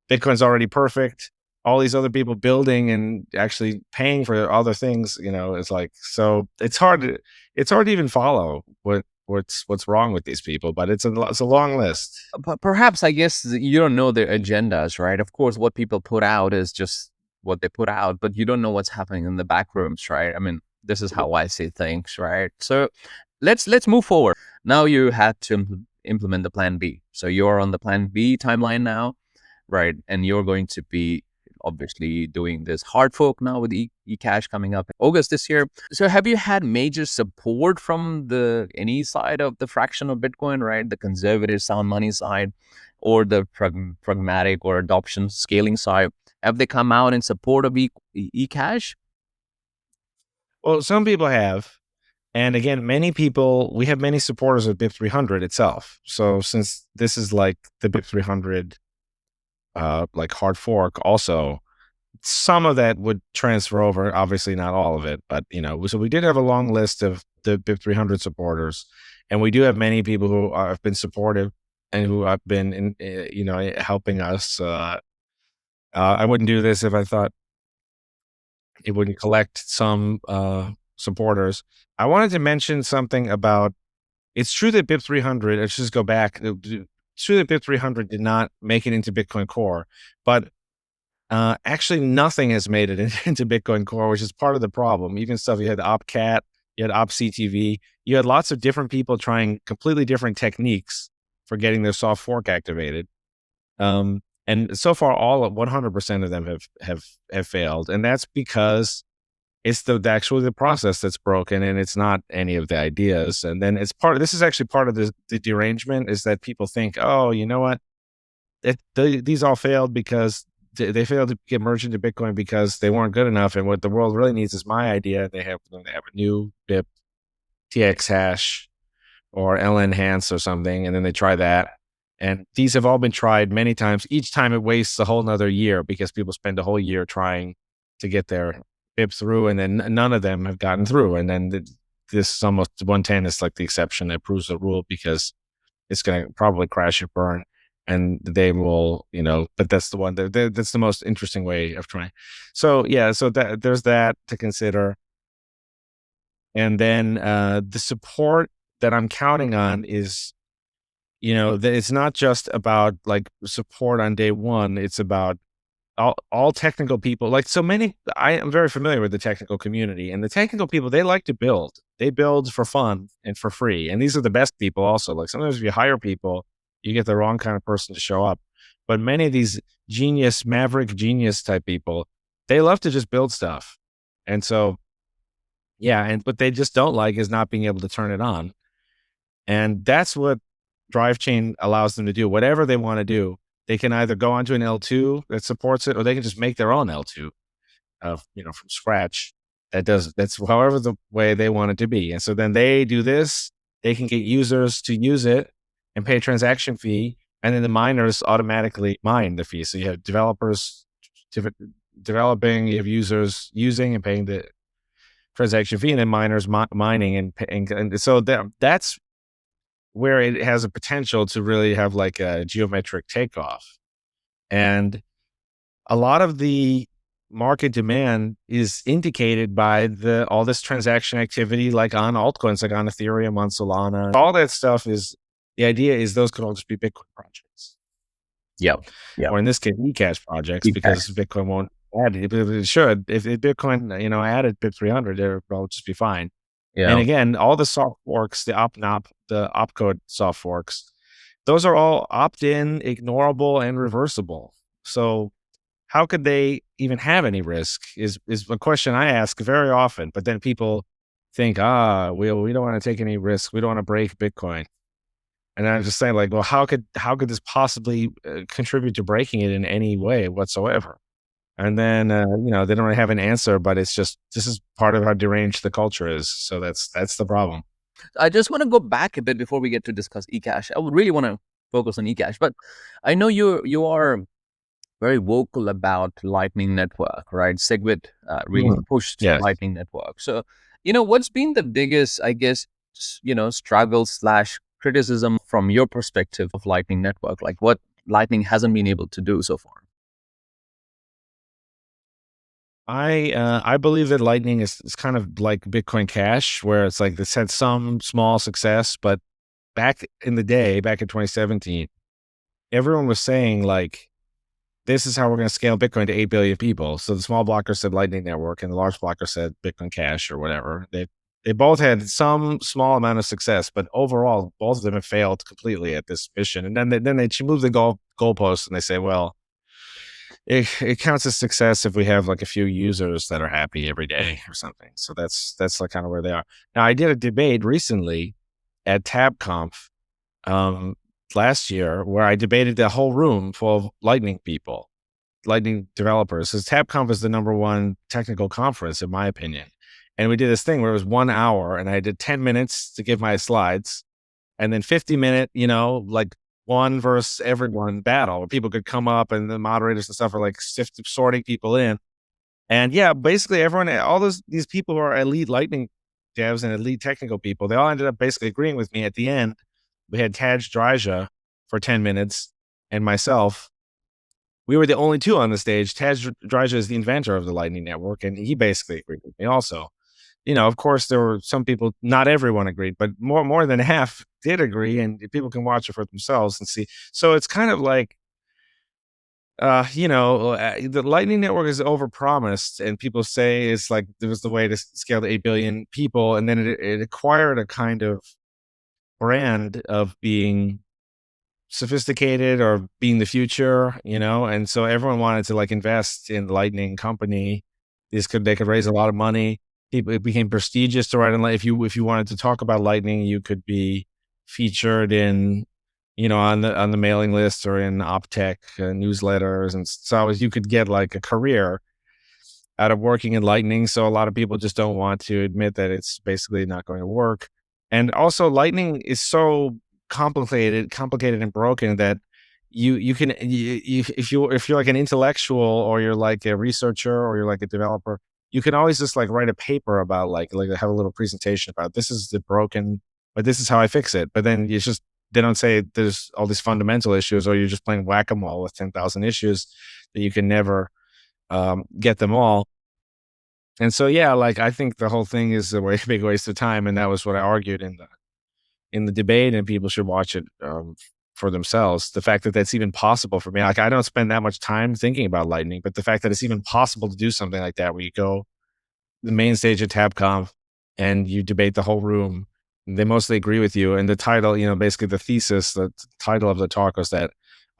Bitcoin's already perfect. All these other people building and actually paying for other things, it's like, so it's hard to even follow what's wrong with these people, but it's a long list. But perhaps, I guess, you don't know their agendas, right? Of course, what people put out is just what they put out, but you don't know what's happening in the back rooms, right? I mean, this is how I see things, right? So let's move forward. Now you had to implement the plan B. So you're on the plan B timeline now, right? And you're going to be obviously doing this hard fork now with ECash coming up in August this year. So have you had major support from any side of the fraction of Bitcoin, right? The conservative sound money side or the pragmatic or adoption scaling side? Have they come out in support of ECash? Well, some people have. And again, we have many supporters of BIP 300 itself. So since this is like the BIP 300 like hard fork also, some of that would transfer over, obviously not all of it, but so we did have a long list of the BIP 300 supporters, and we do have many people who have been supportive and who have been helping us. I wouldn't do this if I thought it wouldn't collect some supporters. I wanted to mention something about, it's true that BIP 300, let's just go back. It's true that BIP 300 did not make it into Bitcoin Core, but actually nothing has made it into Bitcoin Core, which is part of the problem. Even stuff, you had OpCat, you had OpCTV, you had lots of different people trying completely different techniques for getting their soft fork activated. And so far, all 100% of them have failed, and that's because it's actually the process that's broken, and it's not any of the ideas. And then this is actually part of the derangement, is that people think, oh, you know what, these all failed because they failed to get merged into Bitcoin because they weren't good enough, and what the world really needs is my idea. They have a new BIP, TX hash, or LNhance or something, and then they try that. And these have all been tried many times. Each time it wastes a whole nother year because people spend a whole year trying to get their BIP through, and then none of them have gotten through. And then this almost 110 is like the exception that proves the rule, because it's going to probably crash or burn, and they will, but that's the one that's the most interesting way of trying. So yeah, so there's that to consider. And then the support that I'm counting on is, that it's not just about like support on day one. It's about all technical people. Like so many, I am very familiar with the technical community, and the technical people, they like to build. They build for fun and for free. And these are the best people also. Like sometimes if you hire people, you get the wrong kind of person to show up. But many of these maverick genius type people, they love to just build stuff. And so, yeah, and what they just don't like is not being able to turn it on. And that's what Drivechain allows them to do. Whatever they want to do, they can either go onto an L2 that supports it, or they can just make their own L2, from scratch. That's however the way they want it to be. And so then they do this. They can get users to use it and pay a transaction fee, and then the miners automatically mine the fee. So you have developers developing, you have users using and paying the transaction fee, and then miners mining and paying. And so that's where it has a potential to really have like a geometric takeoff. And a lot of the market demand is indicated by all this transaction activity, like on altcoins, like on Ethereum, on Solana. All that stuff the idea is those could all just be Bitcoin projects. Yeah. Or in this case, ECash projects, because Bitcoin won't add it. It should. If Bitcoin, added BIP 300, it will just be fine. Yeah. And again, all the soft forks, the opcode soft forks, those are all opt-in, ignorable, and reversible. So how could they even have any risk is a question I ask very often. But then people think, we don't want to take any risk. We don't want to break Bitcoin. And I'm just saying, like, well, how could this possibly contribute to breaking it in any way whatsoever? And then, they don't really have an answer, but it's just, this is part of how deranged the culture is. So that's the problem. I just want to go back a bit before we get to discuss ECash. I would really want to focus on ECash, but I know you are very vocal about Lightning Network, right? SegWit really pushed Lightning Network. So, what's been the biggest, I guess, struggle / criticism from your perspective of Lightning Network? Like what Lightning hasn't been able to do so far? I believe that Lightning is kind of like Bitcoin Cash, where it's like it's had some small success, but back in the day, back in 2017, everyone was saying like, this is how we're going to scale Bitcoin to 8 billion people. So the small blocker said Lightning Network, and the large blocker said Bitcoin Cash or whatever. They both had some small amount of success, but overall, both of them have failed completely at this mission. And then they move the goalposts, and they say, well, it counts as success if we have like a few users that are happy every day or something. So that's like kind of where they are. Now, I did a debate recently at TabConf last year where I debated the whole room full of Lightning people, Lightning developers. Because TabConf is the #1 technical conference, in my opinion. And we did this thing where it was 1 hour, and I did 10 minutes to give my slides, and then 50-minute, like one versus everyone battle where people could come up, and the moderators and stuff are like sorting people in. And yeah, basically everyone, all these people who are elite Lightning devs and elite technical people, they all ended up basically agreeing with me at the end. We had Taj Draja for 10 minutes and myself. We were the only two on the stage. Taj Draja is the inventor of the Lightning Network, and he basically agreed with me also. Of course, there were some people, not everyone agreed, but more than half did agree, and people can watch it for themselves and see. So it's kind of like, the Lightning Network is overpromised, and people say it's like it was the way to scale to 8 billion people, and then it acquired a kind of brand of being sophisticated or being the future, and so everyone wanted to like invest in the Lightning company. They could raise a lot of money. It became prestigious to write in. If you wanted to talk about Lightning, you could be featured in, on the mailing list or in OpTech newsletters, and so you could get like a career out of working in Lightning. So a lot of people just don't want to admit that it's basically not going to work. And also, Lightning is so complicated and broken that if you're like an intellectual, or you're like a researcher, or you're like a developer, you can always just like write a paper about like have a little presentation about this is the broken, but this is how I fix it. But then they don't say there's all these fundamental issues, or you're just playing whack-a-mole with 10,000 issues that you can never get them all. And so, yeah, like I think the whole thing is a big waste of time. And that was what I argued in the debate, and people should watch it for themselves. The fact that that's even possible for me, like I don't spend that much time thinking about Lightning, but the fact that it's even possible to do something like that, where you go the main stage at TabConf and you debate the whole room, they mostly agree with you. And the title, basically the thesis, the title of the talk was that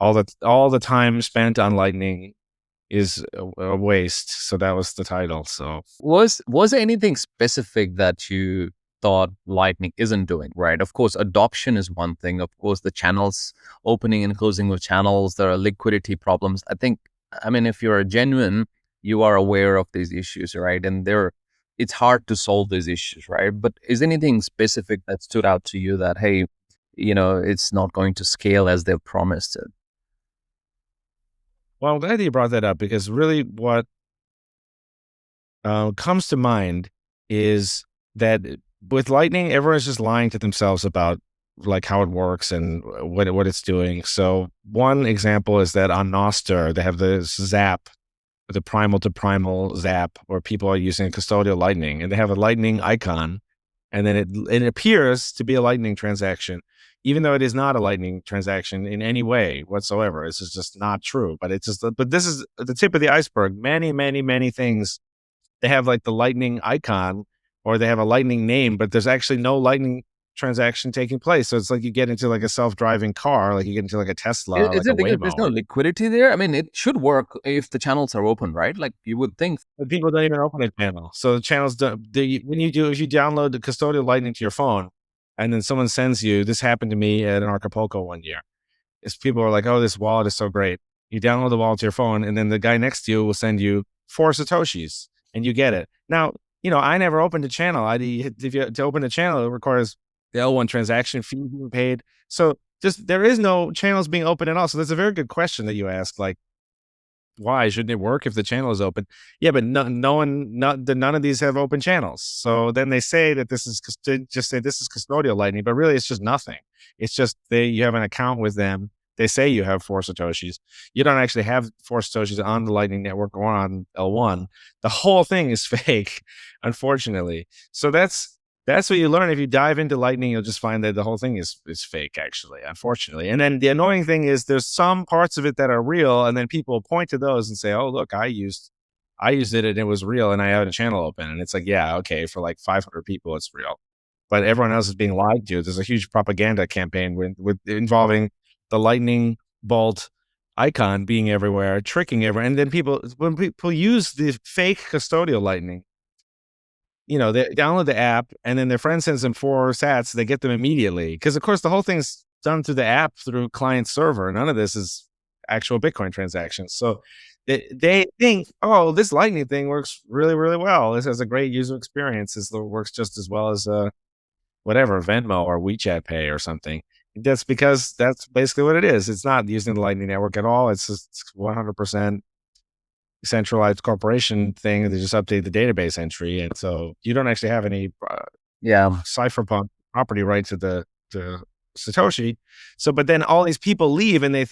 all the time spent on Lightning is a waste. So that was the title. So Was there anything specific that you thought Lightning isn't doing right? Of course, adoption is one thing. Of course, the channels opening and closing of channels, there are liquidity problems. I mean, if you're genuine, you are aware of these issues, right? And it's hard to solve these issues, right? But is anything specific that stood out to you that, hey, it's not going to scale as they've promised it? well, I'm glad that you brought that up, because really what comes to mind is that with Lightning, everyone's just lying to themselves about like how it works and what it's doing. So one example is that on Nostr, they have the Zap, the primal to primal Zap, where people are using custodial Lightning, and they have a Lightning icon, and then it appears to be a Lightning transaction, even though it is not a Lightning transaction in any way whatsoever. This is just not true. But this is the tip of the iceberg. Many, many, many things, they have like the Lightning icon, or they have a Lightning name, but there's actually no Lightning transaction taking place. So it's like you get into like a self-driving car, like you get into like a Tesla, Is like a it because there's Waymo. no liquidity there? I mean, it should work if the channels are open, right? Like you would think. But people don't even open a channel. So the channels don't, if you download the custodial Lightning to your phone, and then someone sends you, this happened to me at an Acapulco one year, is people are like, oh, this wallet is so great. You download the wallet to your phone, and then the guy next to you will send you 4 Satoshis, and you get it. Now, I never opened a channel. To open a channel, it requires the L1 transaction fee being paid. So there is no channels being open at all. So that's a very good question that you asked. Like, why shouldn't it work if the channel is open? Yeah, but none of these have open channels. So then they say that this is custodial Lightning, but really it's just nothing. It's just you have an account with them. They say you have 4 Satoshis. You don't actually have 4 Satoshis on the Lightning Network or on L1. The whole thing is fake, unfortunately. So that's what you learn. If you dive into Lightning, you'll just find that the whole thing is fake, actually, unfortunately. And then the annoying thing is there's some parts of it that are real, and then people point to those and say, oh, look, I used it and it was real, and I had a channel open. And it's like, yeah, okay, for like 500 people, it's real. But everyone else is being lied to. There's a huge propaganda campaign with involving the Lightning Bolt icon being everywhere, tricking everyone. And then when people use the fake custodial Lightning, they download the app, and then their friend sends them 4 sats. They get them immediately. Because, of course, the whole thing's done through the app, through client server. None of this is actual Bitcoin transactions. So they think, oh, this Lightning thing works really, really well. This has a great user experience. This works just as well as whatever, Venmo or WeChat Pay or something. That's because that's basically what it is. It's not using the Lightning Network at all. It's just 100% centralized corporation thing. They just update the database entry, and so you don't actually have any cypherpunk property right to the Satoshi. So, but then all these people leave, and they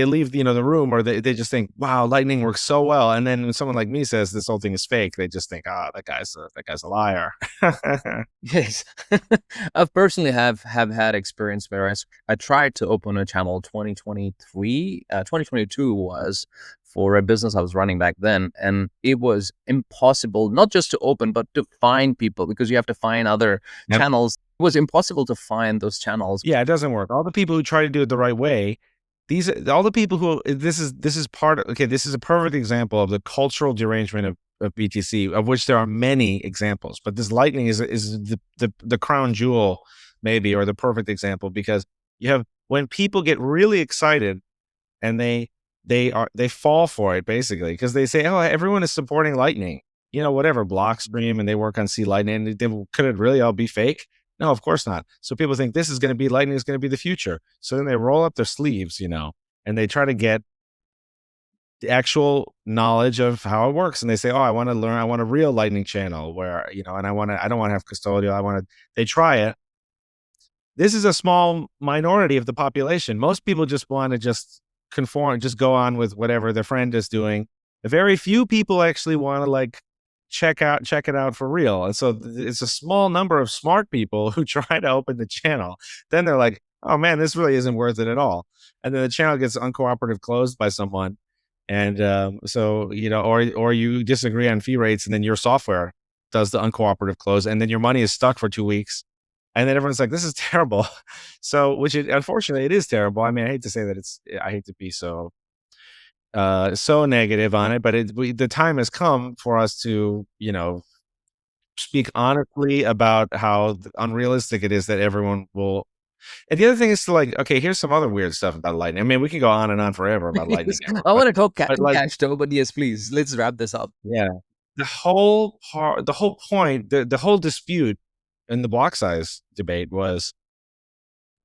leave the room, or they just think, wow, Lightning works so well. And then when someone like me says this whole thing is fake, they just think, that guy's a liar. Yes. I've personally have had experience where I tried to open a channel 2022 was, for a business I was running back then. And it was impossible, not just to open, but to find people, because you have to find other channels. It was impossible to find those channels. Yeah, it doesn't work. All the people who try to do it the right way, all the people who, this is this is a perfect example of the cultural derangement of BTC, of which there are many examples. But this Lightning is the crown jewel, maybe, or the perfect example, because you have, when people get really excited and they fall for it, basically, because they say, oh, everyone is supporting Lightning, whatever, Blockstream, and they work on C Lightning. Could it really all be fake? No, of course not. So people think this is going to be, Lightning is going to be the future. So then they roll up their sleeves, and they try to get the actual knowledge of how it works. And they say, oh, I want to learn, I want a real Lightning channel where, and I don't want to have custodial. They try it. This is a small minority of the population. Most people just want to just conform, just go on with whatever their friend is doing. Very few people actually want to like check it out for real. And so it's a small number of smart people who try to open the channel. Then they're like, oh man, this really isn't worth it at all. And then the channel gets uncooperative closed by someone. And so, or you disagree on fee rates, and then your software does the uncooperative close, and then your money is stuck for 2 weeks. And then everyone's like, this is terrible. So, unfortunately, it is terrible. I mean, I hate to say that I hate to be so negative on it, but the time has come for us to, speak honestly about how unrealistic it is that everyone will. And the other thing is to like, okay, here's some other weird stuff about Lightning. I mean, we can go on and on forever about Lightning Yes. Network, I want to talk but like, cash though, but yes, please, let's wrap this up. yeah, the whole point, the whole dispute in the block size debate was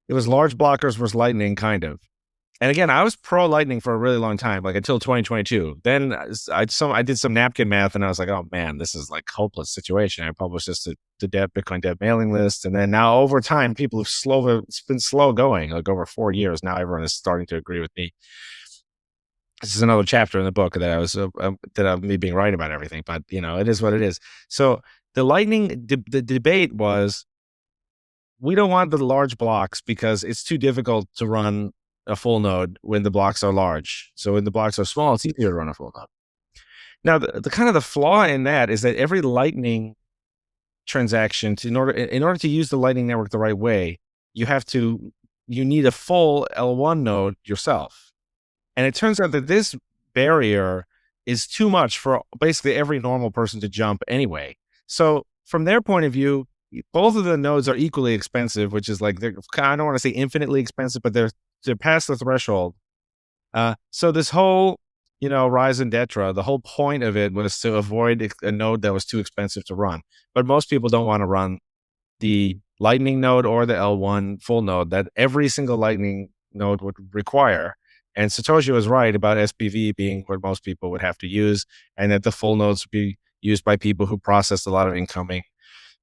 it was large blockers versus Lightning, kind of. And again, I was pro Lightning for a really long time, like until 2022. Then I did some napkin math, and I was like, oh man, this is like hopeless situation. I published this to Bitcoin Dev mailing list, and then now over time, it's been slow going, like over 4 years. Now everyone is starting to agree with me. This is another chapter in the book that I was that of me being right about everything, but it is what it is. So the Lightning the debate was, we don't want the large blocks because it's too difficult to run a full node when the blocks are large. So when the blocks are small, it's easier to run a full node. Now, the kind of the flaw in that is that every Lightning transaction, in order to use the Lightning Network the right way, you need a full L1 node yourself. And it turns out that this barrier is too much for basically every normal person to jump anyway. So from their point of view, both of the nodes are equally expensive, which is like, I don't want to say infinitely expensive, but they're past the threshold. So this whole, rise in Detra, the whole point of it was to avoid a node that was too expensive to run. But most people don't want to run the Lightning node or the L1 full node that every single Lightning node would require. And Satoshi was right about SPV being what most people would have to use, and that the full nodes would be used by people who processed a lot of incoming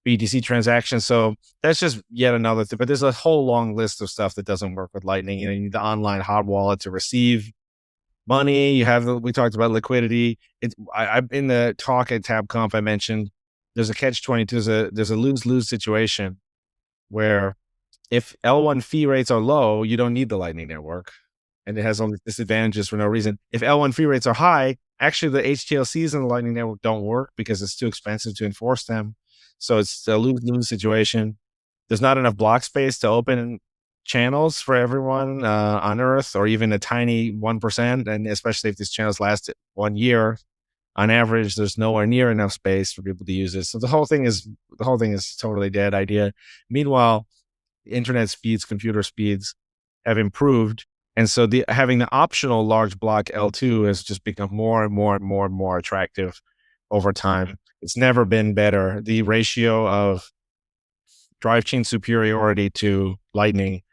BTC transactions. So that's just yet another thing. But there's a whole long list of stuff that doesn't work with Lightning. You need the online hot wallet to receive money. We talked about liquidity. I in the talk at TabConf, I mentioned there's a catch-22. There's a lose-lose situation where if L1 fee rates are low, you don't need the Lightning Network, and it has all these disadvantages for no reason. If L1 fee rates are high, actually the HTLCs in the Lightning Network don't work because it's too expensive to enforce them. So it's a lose-lose situation. There's not enough block space to open channels for everyone on Earth, or even a tiny 1%. And especially if these channels last 1 year, on average, there's nowhere near enough space for people to use it. So the whole thing is totally dead idea. Meanwhile, internet speeds, computer speeds have improved. And so having the optional large block L2 has just become more and more and more and more attractive over time. It's never been better. The ratio of Drivechain superiority to Lightning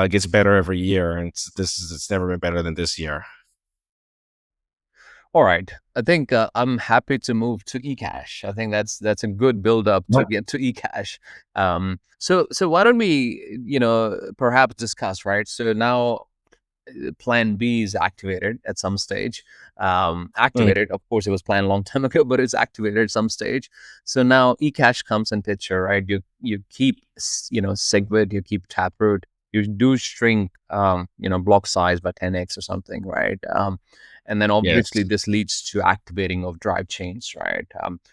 gets better every year, and it's never been better than this year. All right, I think I'm happy to move to ECash. I think that's a good build up to get to ECash. So why don't we perhaps discuss, right? So now plan B is activated at some stage. Activated, of course, it was planned a long time ago, but it's activated at some stage. So now ECash comes in picture, right? You keep SegWit, you keep Taproot, you do shrink block size by 10x or something, right? And then obviously this leads to activating of Drivechains, right?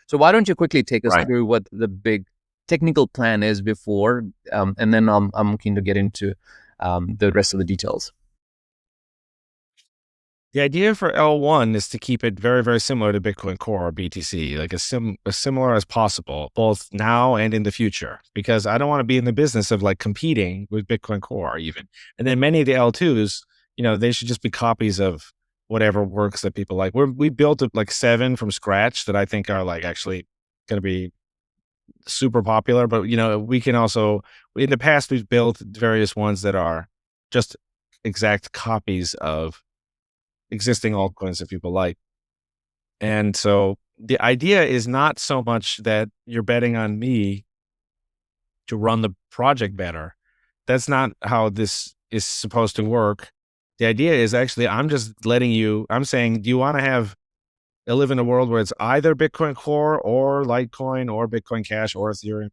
So why don't you quickly take us through what the big technical plan is before, and then I'm keen to get into the rest of the details. The idea for L1 is to keep it very, very similar to Bitcoin Core or BTC, like as similar as possible, both now and in the future, because I don't want to be in the business of like competing with Bitcoin Core even. And then many of the L2s, they should just be copies of whatever works that people like. We built like 7 from scratch that I think are like actually going to be super popular, but we can also, in the past, we've built various ones that are just exact copies of existing altcoins that people like. And so the idea is not so much that you're betting on me to run the project better. That's not how this is supposed to work. The idea is actually, I'm saying, do you want to live in a world where it's either Bitcoin Core or Litecoin or Bitcoin Cash or Ethereum?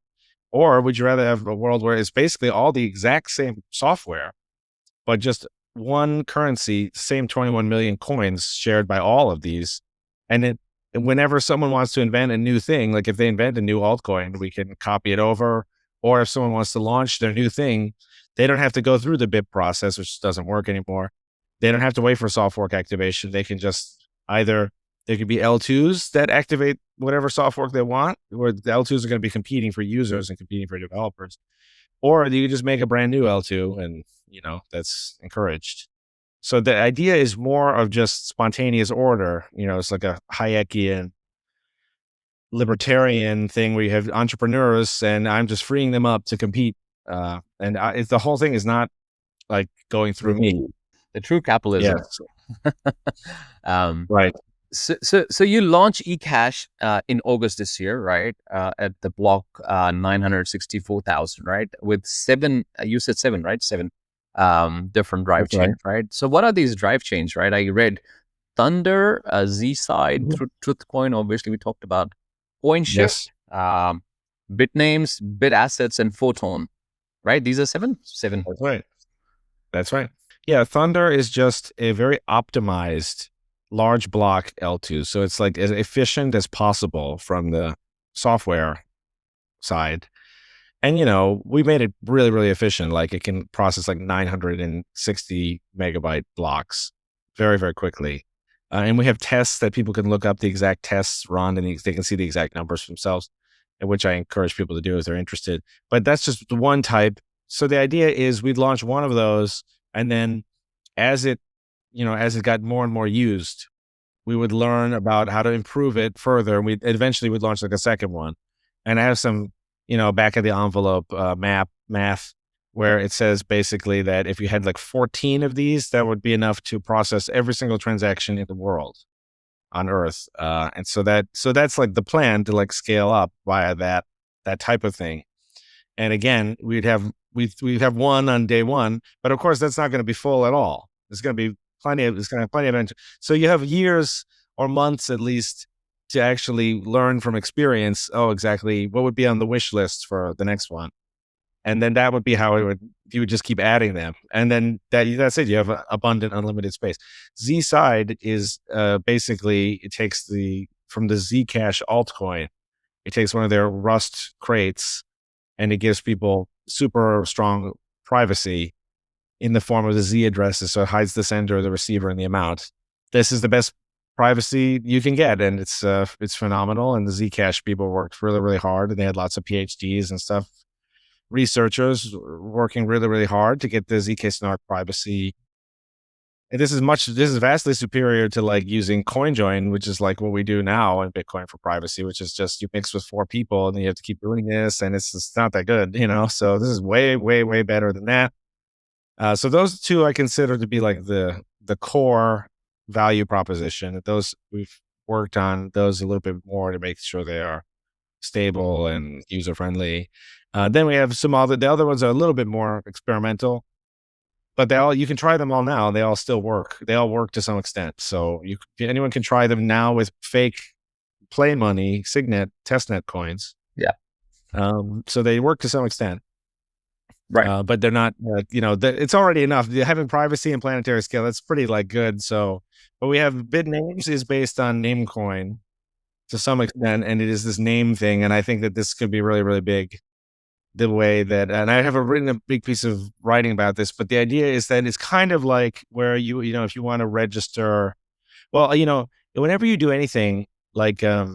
Or would you rather have a world where it's basically all the exact same software, but just one currency, same 21 million coins shared by all of these? And whenever someone wants to invent a new thing, like if they invent a new altcoin, we can copy it over, or if someone wants to launch their new thing, they don't have to go through the BIP process, which doesn't work anymore. They don't have to wait for soft fork activation. They can just either, there could be L2s that activate whatever soft fork they want, where the L2s are going to be competing for users and competing for developers. Or you can just make a brand new L2 and, that's encouraged. So the idea is more of just spontaneous order. It's like a Hayekian libertarian thing where you have entrepreneurs and I'm just freeing them up to compete. The whole thing is not like going through me. The true capitalism. Yes. Right. So you launch ECash in August this year, right? At the block 964,000, right? With seven, you said seven, right? Seven different drive chains, right? So what are these drive chains, right? I read Thunder, Z-Side, Truthcoin, obviously we talked about, CoinShift, Bitnames, BitAssets, and Photon, right? These are seven? Seven. That's right. Yeah, Thunder is just a very optimized large block L2. So it's like as efficient as possible from the software side. And, we made it really, really efficient. Like it can process like 960 megabyte blocks very, very quickly. And we have tests that people can look up the exact tests run and they can see the exact numbers for themselves, which I encourage people to do if they're interested. But that's just the one type. So the idea is we'd launch one of those, and then as it got more and more used, we would learn about how to improve it further. And we eventually would launch like a second one. And I have some, back of the envelope math where it says basically that if you had like 14 of these, that would be enough to process every single transaction in the world on Earth. And so that's like the plan to like scale up via that type of thing. And again, we'd have one on day one, but of course that's not going to be full at all. It's going to be plenty of entry. So you have years or months at least to actually learn from experience. Oh, exactly what would be on the wish list for the next one, and then that would be how you would just keep adding them, and then that's it. You have abundant, unlimited space. Z-Side is basically it takes from the Zcash altcoin. It takes one of their Rust crates, and it gives people super strong privacy in the form of the Z addresses. So it hides the sender, the receiver, and the amount. This is the best privacy you can get. And it's phenomenal. And the Zcash people worked really, really hard. And they had lots of PhDs and stuff. Researchers working really, really hard to get the ZK Snark privacy. And this is vastly superior to like using CoinJoin, which is like what we do now in Bitcoin for privacy, which is just you mix with 4 people and then you have to keep doing this. And it's just not that good, So this is way, way, way better than that. So those two I consider to be like the core value proposition. Those we've worked on those a little bit more to make sure they are stable and user friendly. Then we have the other ones are a little bit more experimental, but you can try them all now. They all still work. They all work to some extent. So anyone can try them now with fake play money, Signet, testnet coins. Yeah. So they work to some extent. Right. But they're not, it's already enough. Having privacy and planetary scale, that's pretty like good. So, but we have Bitnames is based on Namecoin to some extent, and it is this name thing. And I think that this could be really, really big the way that, and I have written a big piece of writing about this, but the idea is that it's kind of like where if you want to register, well, whenever you do anything like, the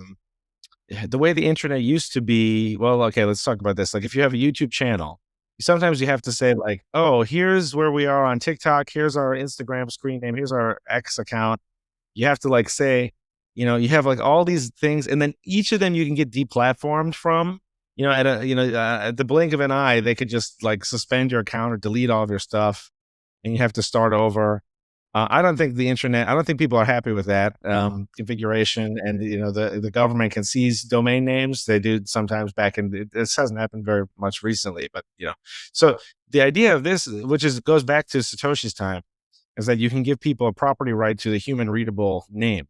way the internet used to be, well, okay, let's talk about this. Like if you have a YouTube channel, sometimes you have to say like, oh, here's where we are on TikTok. Here's our Instagram screen name. Here's our X account. You have to like say, you have like all these things. And then each of them you can get deplatformed from, at the blink of an eye, they could just like suspend your account or delete all of your stuff and you have to start over. I don't think people are happy with that configuration. And, the government can seize domain names. They do sometimes this hasn't happened very much recently, but, so the idea of this, which goes back to Satoshi's time, is that you can give people a property right to the human readable name.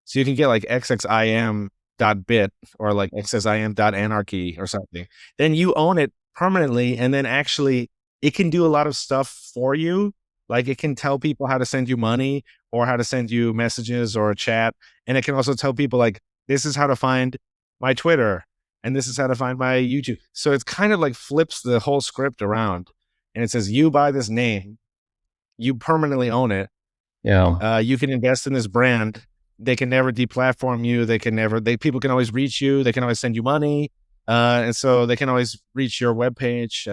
So you can get like xxim.bit or like xxim.anarchy or something. Then you own it permanently. And then actually it can do a lot of stuff for you. Like it can tell people how to send you money or how to send you messages or a chat. And it can also tell people like, this is how to find my Twitter. and this is how to find my YouTube. So it's kind of like flips the whole script around, and it says, you buy this name, you permanently own it. Yeah. You can invest in this brand. They can never deplatform you. People can always reach you. They can always send you money. And so they can always reach your webpage.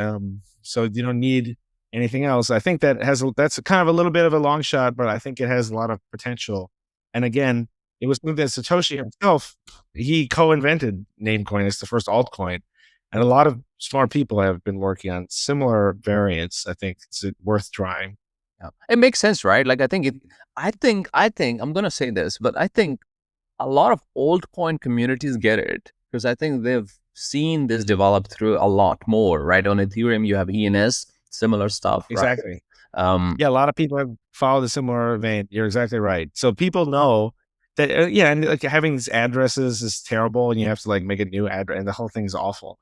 So you don't need anything else. I think that's kind of a little bit of a long shot, but I think it has a lot of potential. And again, it was something that Satoshi himself, he co-invented Namecoin. It's the first altcoin. And a lot of smart people have been working on similar variants. I think it's worth trying. Yeah. It makes sense, right? Like, I think I'm going to say this, but I think a lot of altcoin communities get it because I think they've seen this develop through a lot more, right? On Ethereum, you have ENS, similar stuff. Exactly. Right? Yeah, a lot of people have followed a similar vein. You're exactly right. So people know that, and like having these addresses is terrible, and you have to like make a new address, and the whole thing's awful.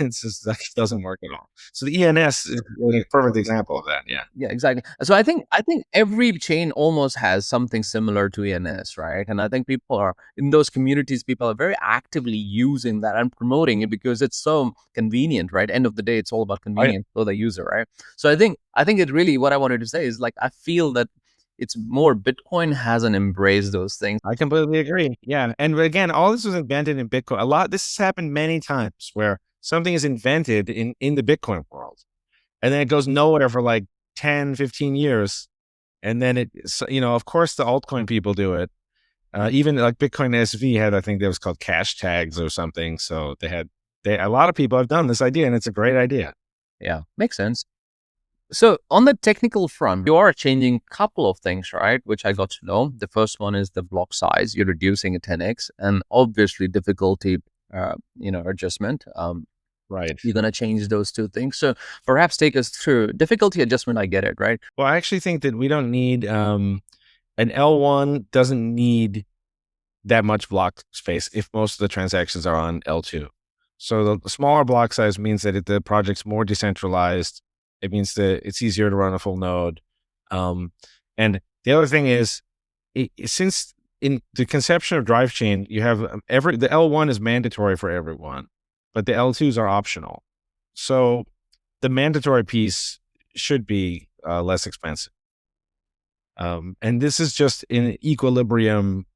It's just like, it doesn't work at all. So the ENS is really a perfect example of that. Yeah. Yeah, exactly. So I think every chain almost has something similar to ENS, right? And I think people are in those communities. People are very actively using that and promoting it because it's so convenient, right? End of the day, it's all about convenience for the user, right? So I think it really, what I wanted to say is like, I feel that it's more Bitcoin hasn't embraced those things. I completely agree. Yeah. And again, all this was invented in Bitcoin. This has happened many times where something is invented in the Bitcoin world, and then it goes nowhere for like 10, 15 years. And then of course the altcoin people do it. Even like Bitcoin SV had, I think that was called cash tags or something. So a lot of people have done this idea, and it's a great idea. Yeah, makes sense. So on the technical front, you are changing a couple of things, right? Which I got to know. The first one is the block size. You're reducing it 10x, and obviously difficulty, adjustment. Right. You're going to change those two things. So perhaps take us through difficulty adjustment. I get it, right? Well, I actually think that we don't need, an L1 doesn't need that much block space if most of the transactions are on L2. So the smaller block size means that the project's more decentralized. It means that it's easier to run a full node. And the other thing is, since in the conception of Drivechain, you have the L1 is mandatory for everyone, but the L2s are optional. So the mandatory piece should be less expensive. And this is just in equilibrium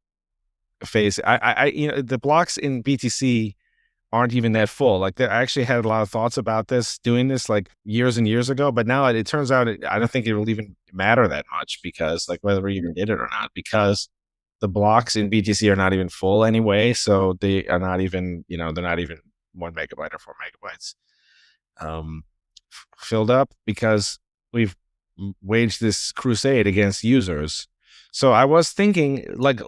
phase. The blocks in BTC aren't even that full. Like, I actually had a lot of thoughts about doing this like years and years ago, but now it turns out I don't think it will even matter that much, because like whether we even did it or not, because the blocks in BTC are not even full anyway. So they are not even, they're not even 1 megabyte or 4 megabytes filled up, because we've waged this crusade against users. So I was thinking, like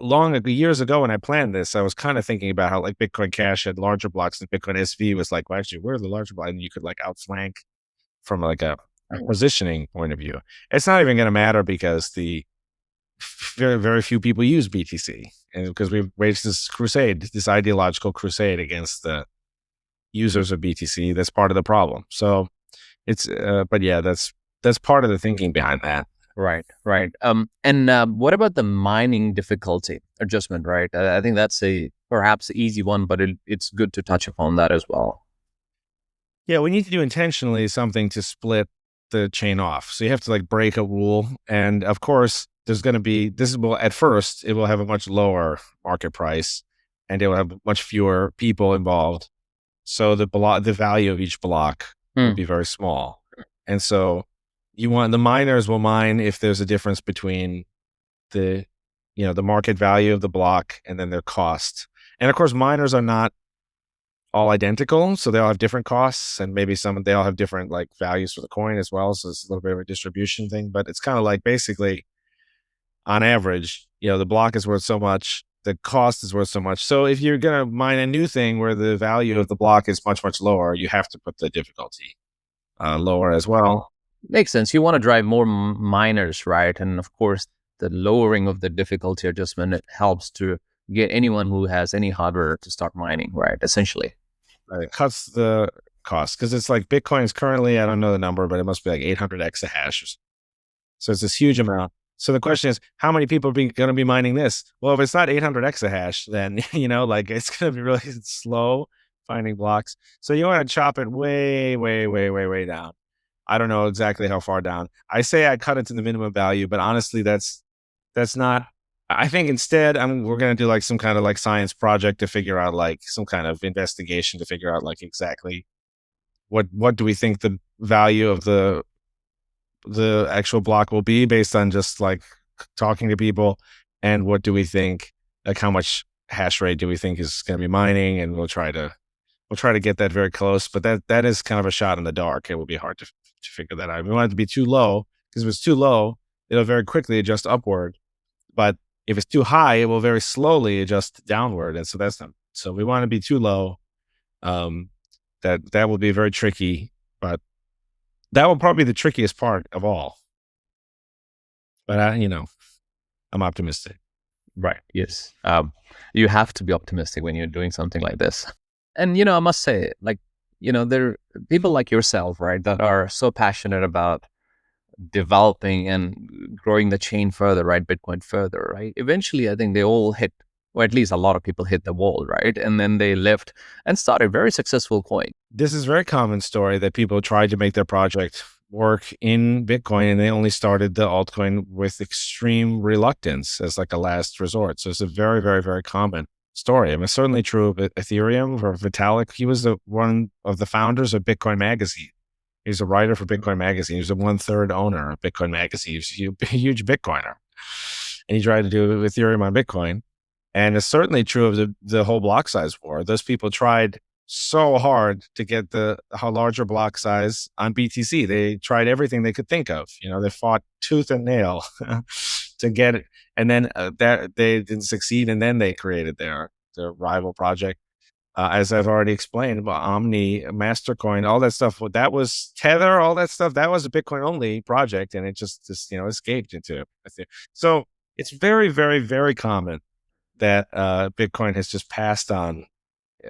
years ago when I planned this, I was kind of thinking about how like Bitcoin Cash had larger blocks and Bitcoin SV was like, well, actually, we're the larger block, and you could like outflank from like a positioning point of view. It's not even going to matter, because the very, very few people use BTC, and because we've waged this crusade, this ideological crusade against the users of BTC. That's part of the problem. So it's, but yeah, that's part of the thinking behind that. Right. And what about the mining difficulty adjustment, right? I think that's perhaps easy one, but it's good to touch upon that as well. Yeah, we need to do intentionally something to split the chain off. So you have to like break a rule. And of course, there's going to be, at first, it will have a much lower market price, and it will have much fewer people involved. So the value of each block will be very small. And so the miners will mine if there's a difference between the market value of the block and then their cost. And of course, miners are not all identical, so they all have different costs, and maybe they all have different like values for the coin as well. So it's a little bit of a distribution thing, but it's kind of like basically on average, the block is worth so much, the cost is worth so much. So if you're going to mine a new thing where the value of the block is much, much lower, you have to put the difficulty lower as well. Makes sense. You want to drive more miners, right? And of course, the lowering of the difficulty adjustment, it helps to get anyone who has any hardware to start mining, right? Essentially. Right. It cuts the cost, because it's like Bitcoin is currently, I don't know the number, but it must be like 800 exahash. So it's this huge amount. So the question is, how many people are going to be mining this? Well, if it's not 800 exahash, then, like it's going to be really slow finding blocks. So you want to chop it way, way, way, way, way down. I don't know exactly how far down. I say I cut it to the minimum value, but honestly, that's not. I think instead, we're going to do like some kind of like science project to figure out like some kind of investigation to figure out like exactly what do we think the value of the actual block will be based on just like talking to people, and what do we think, like how much hash rate do we think is going to be mining, and we'll try to get that very close, but that is kind of a shot in the dark. It will be hard to figure that out. We want it to be too low, because if it's too low, it'll very quickly adjust upward, but if it's too high, it will very slowly adjust downward, and so that's not. So we want to be too low. That will be very tricky, but that will probably be the trickiest part of all. But I'm optimistic. Right. Yes. You have to be optimistic when you're doing something like this. And, I must say, like, there are people like yourself, right, that are so passionate about developing and growing the chain further, right, Bitcoin further, right? Eventually, I think they all hit, or at least a lot of people hit the wall, right? And then they left and started very successful coin. This is a very common story that people tried to make their project work in Bitcoin, and they only started the altcoin with extreme reluctance as like a last resort. So it's a very, very, very common story. It's certainly true of Ethereum or Vitalik. He was one of the founders of Bitcoin Magazine. He's a writer for Bitcoin Magazine. He was a 1/3 owner of Bitcoin Magazine. He was a huge Bitcoiner, and he tried to do Ethereum on Bitcoin. And it's certainly true of the whole block size war. Those people tried so hard to get the larger block size on BTC. They tried everything they could think of. They fought tooth and nail to get it, and then that they didn't succeed. And then they created their rival project, as I've already explained, about Omni, Mastercoin, all that stuff. That was Tether, all that stuff. That was a Bitcoin only project, and it just escaped into it. So it's very, very, very common that Bitcoin has just passed on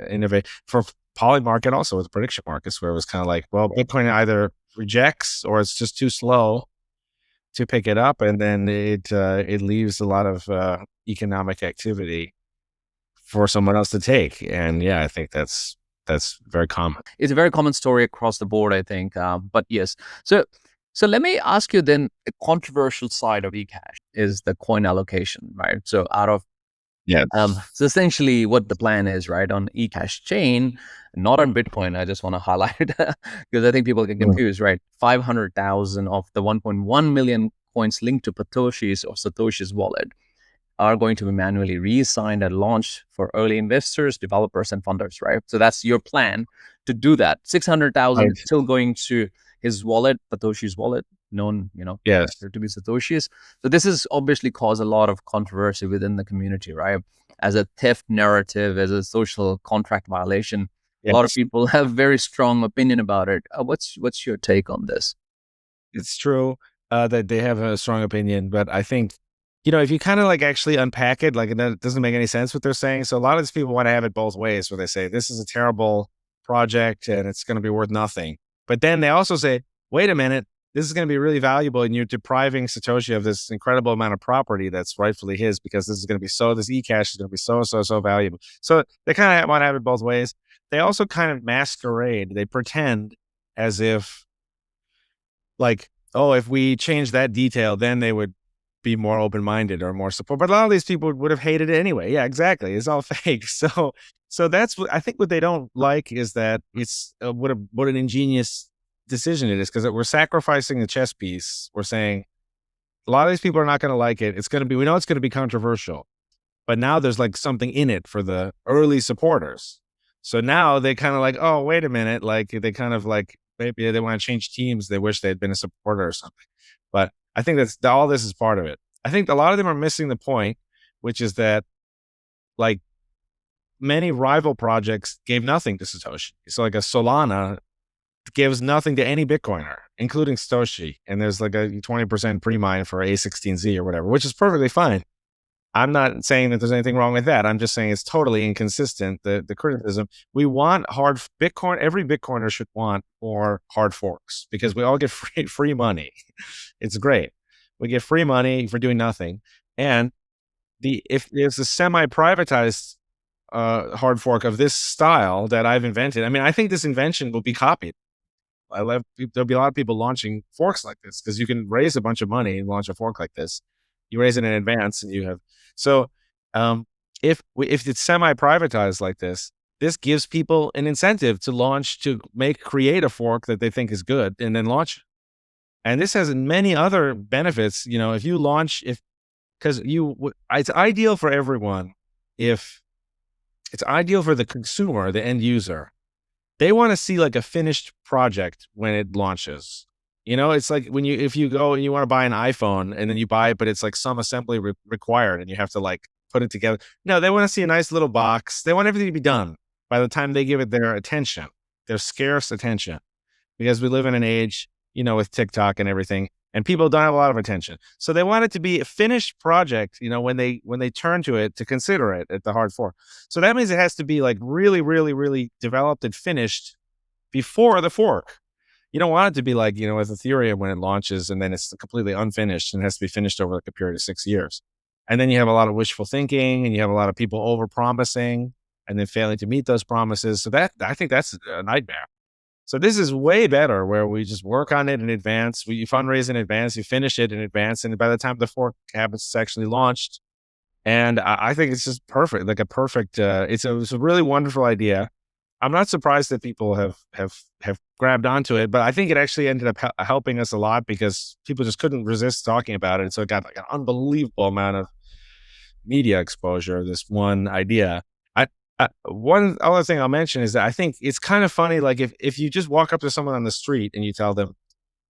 innovate for Polymarket, also with prediction markets, where it was kind of like, well, Bitcoin either rejects or it's just too slow to pick it up, and then it leaves a lot of economic activity for someone else to take. And yeah, I think that's very common. It's a very common story across the board, I think. But yes, so let me ask you then, the controversial side of eCash is the coin allocation, right? So out of Yeah. So essentially what the plan is, right, on eCash chain, not on Bitcoin, I just want to highlight it because I think people get confused, right? 500,000 of the 1.1 million coins linked to Satoshi's wallet are going to be manually reassigned at launch for early investors, developers, and funders, right? So that's your plan to do that. 600,000 is still going to his wallet, Satoshi's wallet, known, Yes. to be Satoshi's. So this has obviously caused a lot of controversy within the community, right? As a theft narrative, as a social contract violation. Yes. A lot of people have very strong opinion about it. What's your take on this? It's true that they have a strong opinion, but I think, if you kind of like actually unpack it, like it doesn't make any sense what they're saying. So a lot of these people want to have it both ways, where they say this is a terrible project and it's going to be worth nothing. But then they also say, wait a minute, this is going to be really valuable, and you're depriving Satoshi of this incredible amount of property that's rightfully his, because this eCash is going to be so valuable. So they kind of want to have it both ways. They also kind of masquerade. They pretend as if, like, oh, if we change that detail, then they would be more open-minded or more support. But a lot of these people would have hated it anyway. Yeah, exactly. It's all fake. So that's what I think. What they don't like is that it's what an ingenious decision it is, because we're sacrificing the chess piece. We're saying a lot of these people are not going to like it. We know it's going to be controversial, but now there's like something in it for the early supporters. So now they kind of like, oh, wait a minute. Like they kind of like, maybe they want to change teams. They wish they'd been a supporter or something. But I think all this is part of it. I think a lot of them are missing the point, which is that like many rival projects gave nothing to Satoshi. So like a Solana gives nothing to any Bitcoiner, including Satoshi. And there's like a 20% pre-mine for A16Z or whatever, which is perfectly fine. I'm not saying that there's anything wrong with that. I'm just saying it's totally inconsistent, the criticism. We want hard Bitcoin. Every Bitcoiner should want more hard forks, because we all get free money. It's great. We get free money for doing nothing. And if there's a semi-privatized hard fork of this style that I've invented. I mean, I think this invention will be copied. There'll be a lot of people launching forks like this because you can raise a bunch of money and launch a fork like this. You raise it in advance, and you have so. If it's semi-privatized like this, this gives people an incentive to create a fork that they think is good and then launch it. And this has many other benefits. If you launch, because it's ideal for everyone. If it's ideal for the consumer, the end user, they want to see like a finished project when it launches. It's like if you go and you want to buy an iPhone and then you buy it, but it's like some assembly required and you have to like put it together. No, they want to see a nice little box. They want everything to be done by the time they give it their attention, their scarce attention, because we live in an age, with TikTok and everything, and people don't have a lot of attention. So they want it to be a finished project, when they turn to it to consider it at the hard fork. So that means it has to be like really, really, really developed and finished before the fork. You don't want it to be like, with Ethereum when it launches and then it's completely unfinished and has to be finished over like a period of 6 years. And then you have a lot of wishful thinking and you have a lot of people over promising and then failing to meet those promises. So I think that's a nightmare. So this is way better where we just work on it in advance. You fundraise in advance, you finish it in advance. And by the time the fork happens, it's actually launched. And I think it's just perfect, like a perfect, it's a really wonderful idea. I'm not surprised that people have grabbed onto it, but I think it actually ended up helping us a lot because people just couldn't resist talking about it. So it got like an unbelievable amount of media exposure, this one idea. One other thing I'll mention is that I think it's kind of funny. Like if you just walk up to someone on the street and you tell them,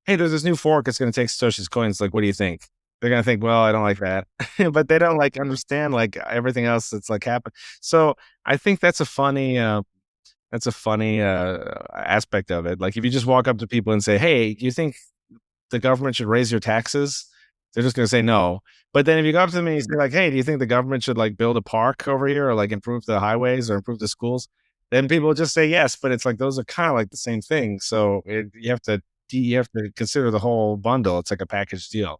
hey, there's this new fork, it's going to take Satoshi's coins. Like, what do you think? They're going to think, well, I don't like that. But they don't like understand like everything else that's like happened. So I think that's a funny aspect of it. Like if you just walk up to people and say, hey, do you think the government should raise your taxes? They're just going to say no. But then if you go up to them and you say like, hey, do you think the government should like build a park over here or like improve the highways or improve the schools? Then people will just say yes. But it's like, those are kind of like the same thing. So you have to consider the whole bundle. It's like a package deal.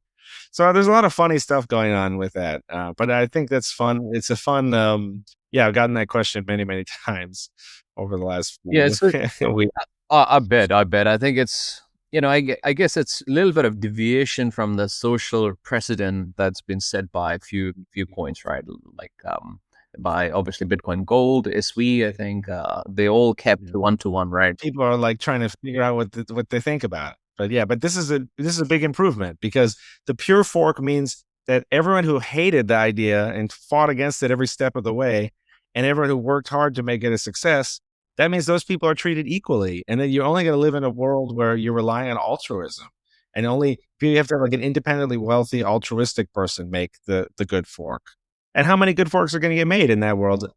So there's a lot of funny stuff going on with that. But I think that's fun. It's a fun, I've gotten that question many, many times over the last week. I bet. I think it's, I guess it's a little bit of deviation from the social precedent that's been set by a few coins, right? Like by obviously Bitcoin Gold, SV, I think they all kept 1-to-1, right? People are like trying to figure out what they think about it. But this is a big improvement because the pure fork means that everyone who hated the idea and fought against it every step of the way, and everyone who worked hard to make it a success, that means those people are treated equally. And then you're only going to live in a world where you're relying on altruism. And you have to have like an independently wealthy, altruistic person make the good fork. And how many good forks are going to get made in that world?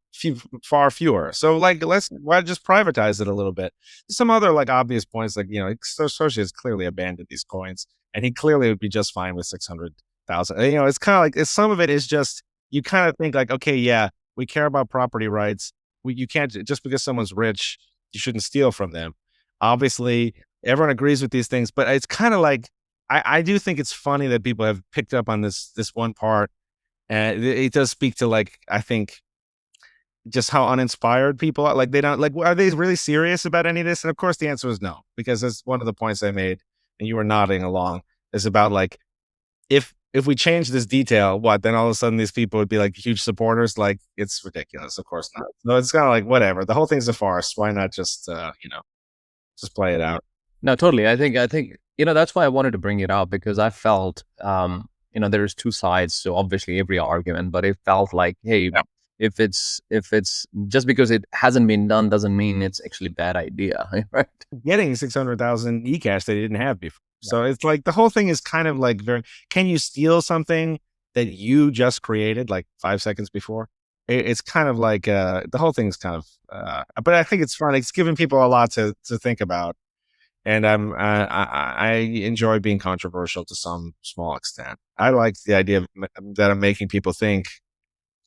Far fewer. So like, why just privatize it a little bit? Some other like obvious points, like, Satoshi has clearly abandoned these coins and he clearly would be just fine with 600,000. It's kind of like, some of it is just, you kind of think like, okay, yeah, we care about property rights. You can't, just because someone's rich, you shouldn't steal from them. Obviously, everyone agrees with these things, but it's kind of like, I do think it's funny that people have picked up on this one part. And it does speak to like, I think, just how uninspired people are. Like they don't like, are they really serious about any of this? And of course the answer is no, because that's one of the points I made and you were nodding along, is about like, if we change this detail, then all of a sudden these people would be like huge supporters? Like, it's ridiculous. Of course not. So it's kind of like, whatever. The whole thing's a farce. Why not just, just play it out? No, totally. I think, that's why I wanted to bring it up, because I felt, there's two sides to obviously every argument, but it felt like, hey, if it's just because it hasn't been done doesn't mean it's actually a bad idea, right? Getting 600,000 ECash they didn't have before. So it's like the whole thing is kind of like can you steal something that you just created like 5 seconds before? It's kind of like the whole thing's kind of, but I think it's fun. It's giving people a lot to think about. And I enjoy being controversial to some small extent. I like the idea that I'm making people think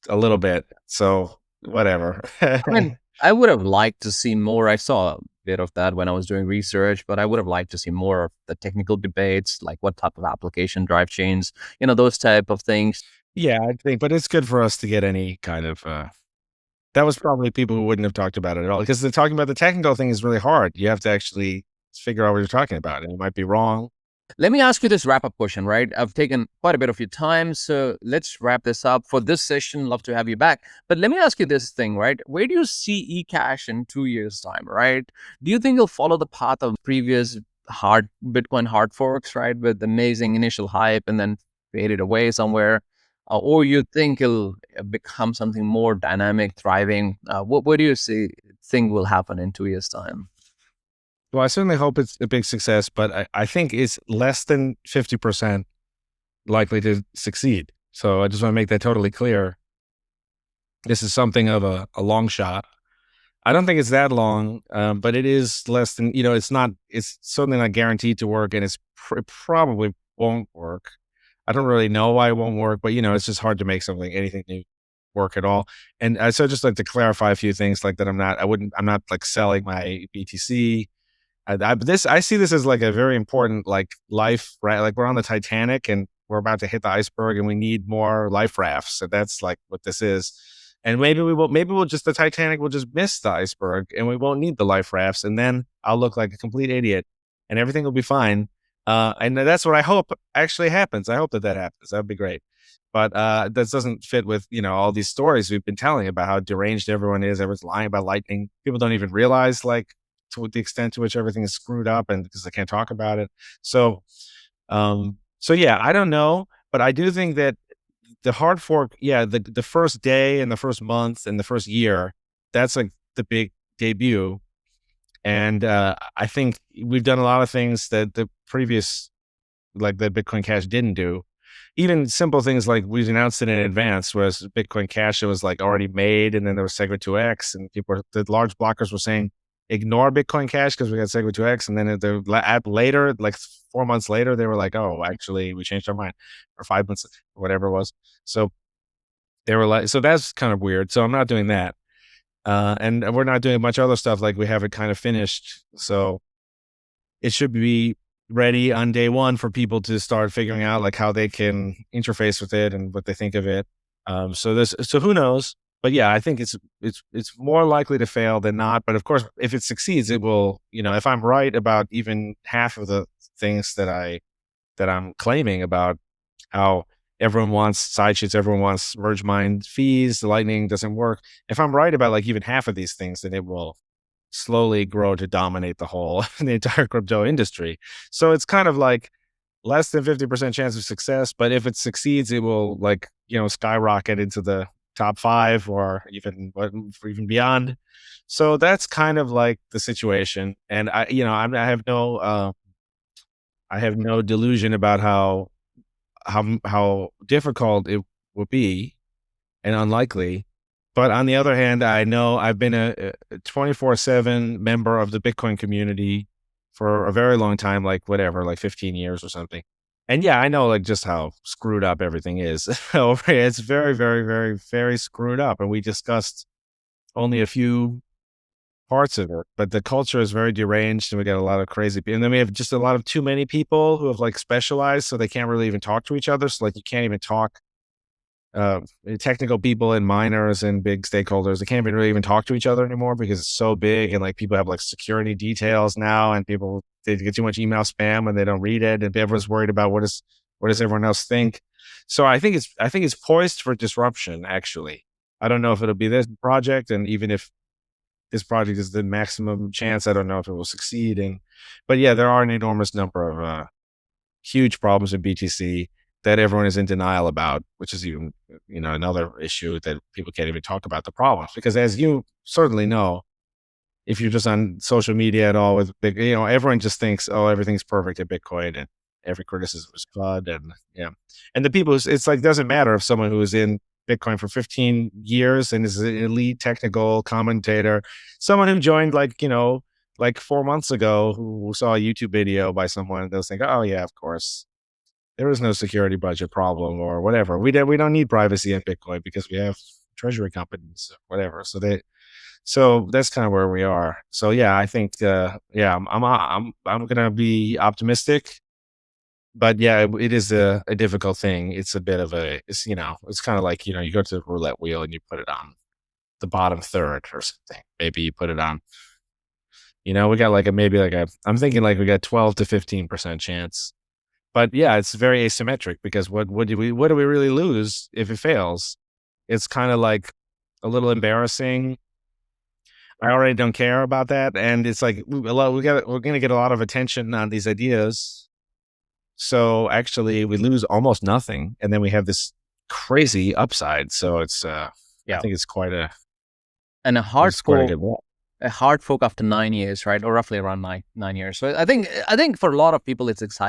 a little bit. So whatever. I mean, I would have liked to see more. I saw a bit of that when I was doing research, but I would have liked to see more of the technical debates, like what type of application, Drivechains, those type of things. Yeah, I think, but it's good for us to get any kind of That was probably people who wouldn't have talked about it at all, because the talking about the technical thing is really hard. You have to actually figure out what you're talking about, and you might be wrong. Let me ask you this wrap-up question, right? I've taken quite a bit of your time, so let's wrap this up for this session. Love to have you back. But let me ask you this thing, right? Where do you see eCash in 2 years' time, right? Do you think you'll follow the path of previous hard Bitcoin hard forks, right? With amazing initial hype and then faded away somewhere? Or you think it'll become something more dynamic, thriving? What do you think will happen in 2 years' time? Well, I certainly hope it's a big success, but I think it's less than 50% likely to succeed. So I just want to make that totally clear. This is something of a long shot. I don't think it's that long, but it is less than, it's certainly not guaranteed to work, and it probably won't work. I don't really know why it won't work, but it's just hard to make anything new work at all. And so just like to clarify a few things, like that I'm not like selling my BTC. I see this as like a very important like life, right? Like we're on the Titanic and we're about to hit the iceberg, and we need more life rafts. So that's like what this is. And maybe the Titanic will just miss the iceberg and we won't need the life rafts. And then I'll look like a complete idiot and everything will be fine. And that's what I hope actually happens. I hope that happens. That would be great. But that doesn't fit with, all these stories we've been telling about how deranged everyone is. Everyone's lying about lightning. People don't even realize like to the extent to which everything is screwed up, and because they can't talk about it. So yeah, I don't know, but I do think that the hard fork, the first day and the first month and the first year, that's like the big debut. And I think we've done a lot of things that the previous, like the Bitcoin Cash didn't do. Even simple things like we announced it in advance, whereas Bitcoin Cash, it was like already made, and then there was Segwit 2x, and the large blockers were saying, ignore Bitcoin Cash because we got Segwit 2x. And then later, like 4 months later, they were like, oh, actually, we changed our mind, or 5 months, or whatever it was. So they were like, so that's kind of weird. So I'm not doing that. And we're not doing much other stuff. Like we have it kind of finished. So it should be ready on day one for people to start figuring out like how they can interface with it and what they think of it. So who knows? But yeah, I think it's more likely to fail than not. But of course, if it succeeds, it will, if I'm right about even half of the things that I'm claiming about how everyone wants side sheets, everyone wants merge mine fees, the Lightning doesn't work. If I'm right about like even half of these things, then it will slowly grow to dominate the entire crypto industry. So it's kind of like less than 50% chance of success, but if it succeeds, it will like, skyrocket into the top 5 or even beyond. So that's kind of like the situation. And I have no delusion about how difficult it will be and unlikely. But on the other hand, I know I've been a 24/7 member of the Bitcoin community for a very long time, like 15 years or something. And yeah, I know like just how screwed up everything is. It's very, very, very, very screwed up. And we discussed only a few parts of it, but the culture is very deranged, and we got a lot of crazy people. And then we have just a lot of too many people who have like specialized, so they can't really even talk to each other. So like you can't even talk, technical people and miners and big stakeholders, they can't even talk to each other anymore because it's so big. And like people have like security details now, and they get too much email spam and they don't read it. And everyone's worried about what does everyone else think. So I think it's poised for disruption, actually. I don't know if it'll be this project, and even if this project is the maximum chance, I don't know if it will succeed. But yeah, there are an enormous number of huge problems in BTC that everyone is in denial about, which is even, another issue that people can't even talk about the problems. Because as you certainly know, if you're just on social media at all with big, everyone just thinks, oh, everything's perfect at Bitcoin and every criticism is FUD. And yeah. And the people, it's like, doesn't matter if someone who is in Bitcoin for 15 years and is an elite technical commentator, someone who joined like 4 months ago, who saw a YouTube video by someone, they'll think, oh yeah, of course, there is no security budget problem or whatever. We don't need privacy in Bitcoin because we have treasury companies, or whatever. So that's kind of where we are. So yeah, I think I'm gonna be optimistic, but yeah, it is a difficult thing. It's a bit of it's kind of like you go to the roulette wheel and you put it on the bottom third or something. Maybe you put it on. We got I'm thinking like we got 12 to 15% chance. But yeah, it's very asymmetric because what do we really lose if it fails? It's kind of like a little embarrassing. I already don't care about that, and it's like we're going to get a lot of attention on these ideas. So actually, we lose almost nothing, and then we have this crazy upside. So it's I think it's quite a hard quite a good one. A hard fork after 9 years, right? Or roughly around nine years. So I think for a lot of people, it's exciting.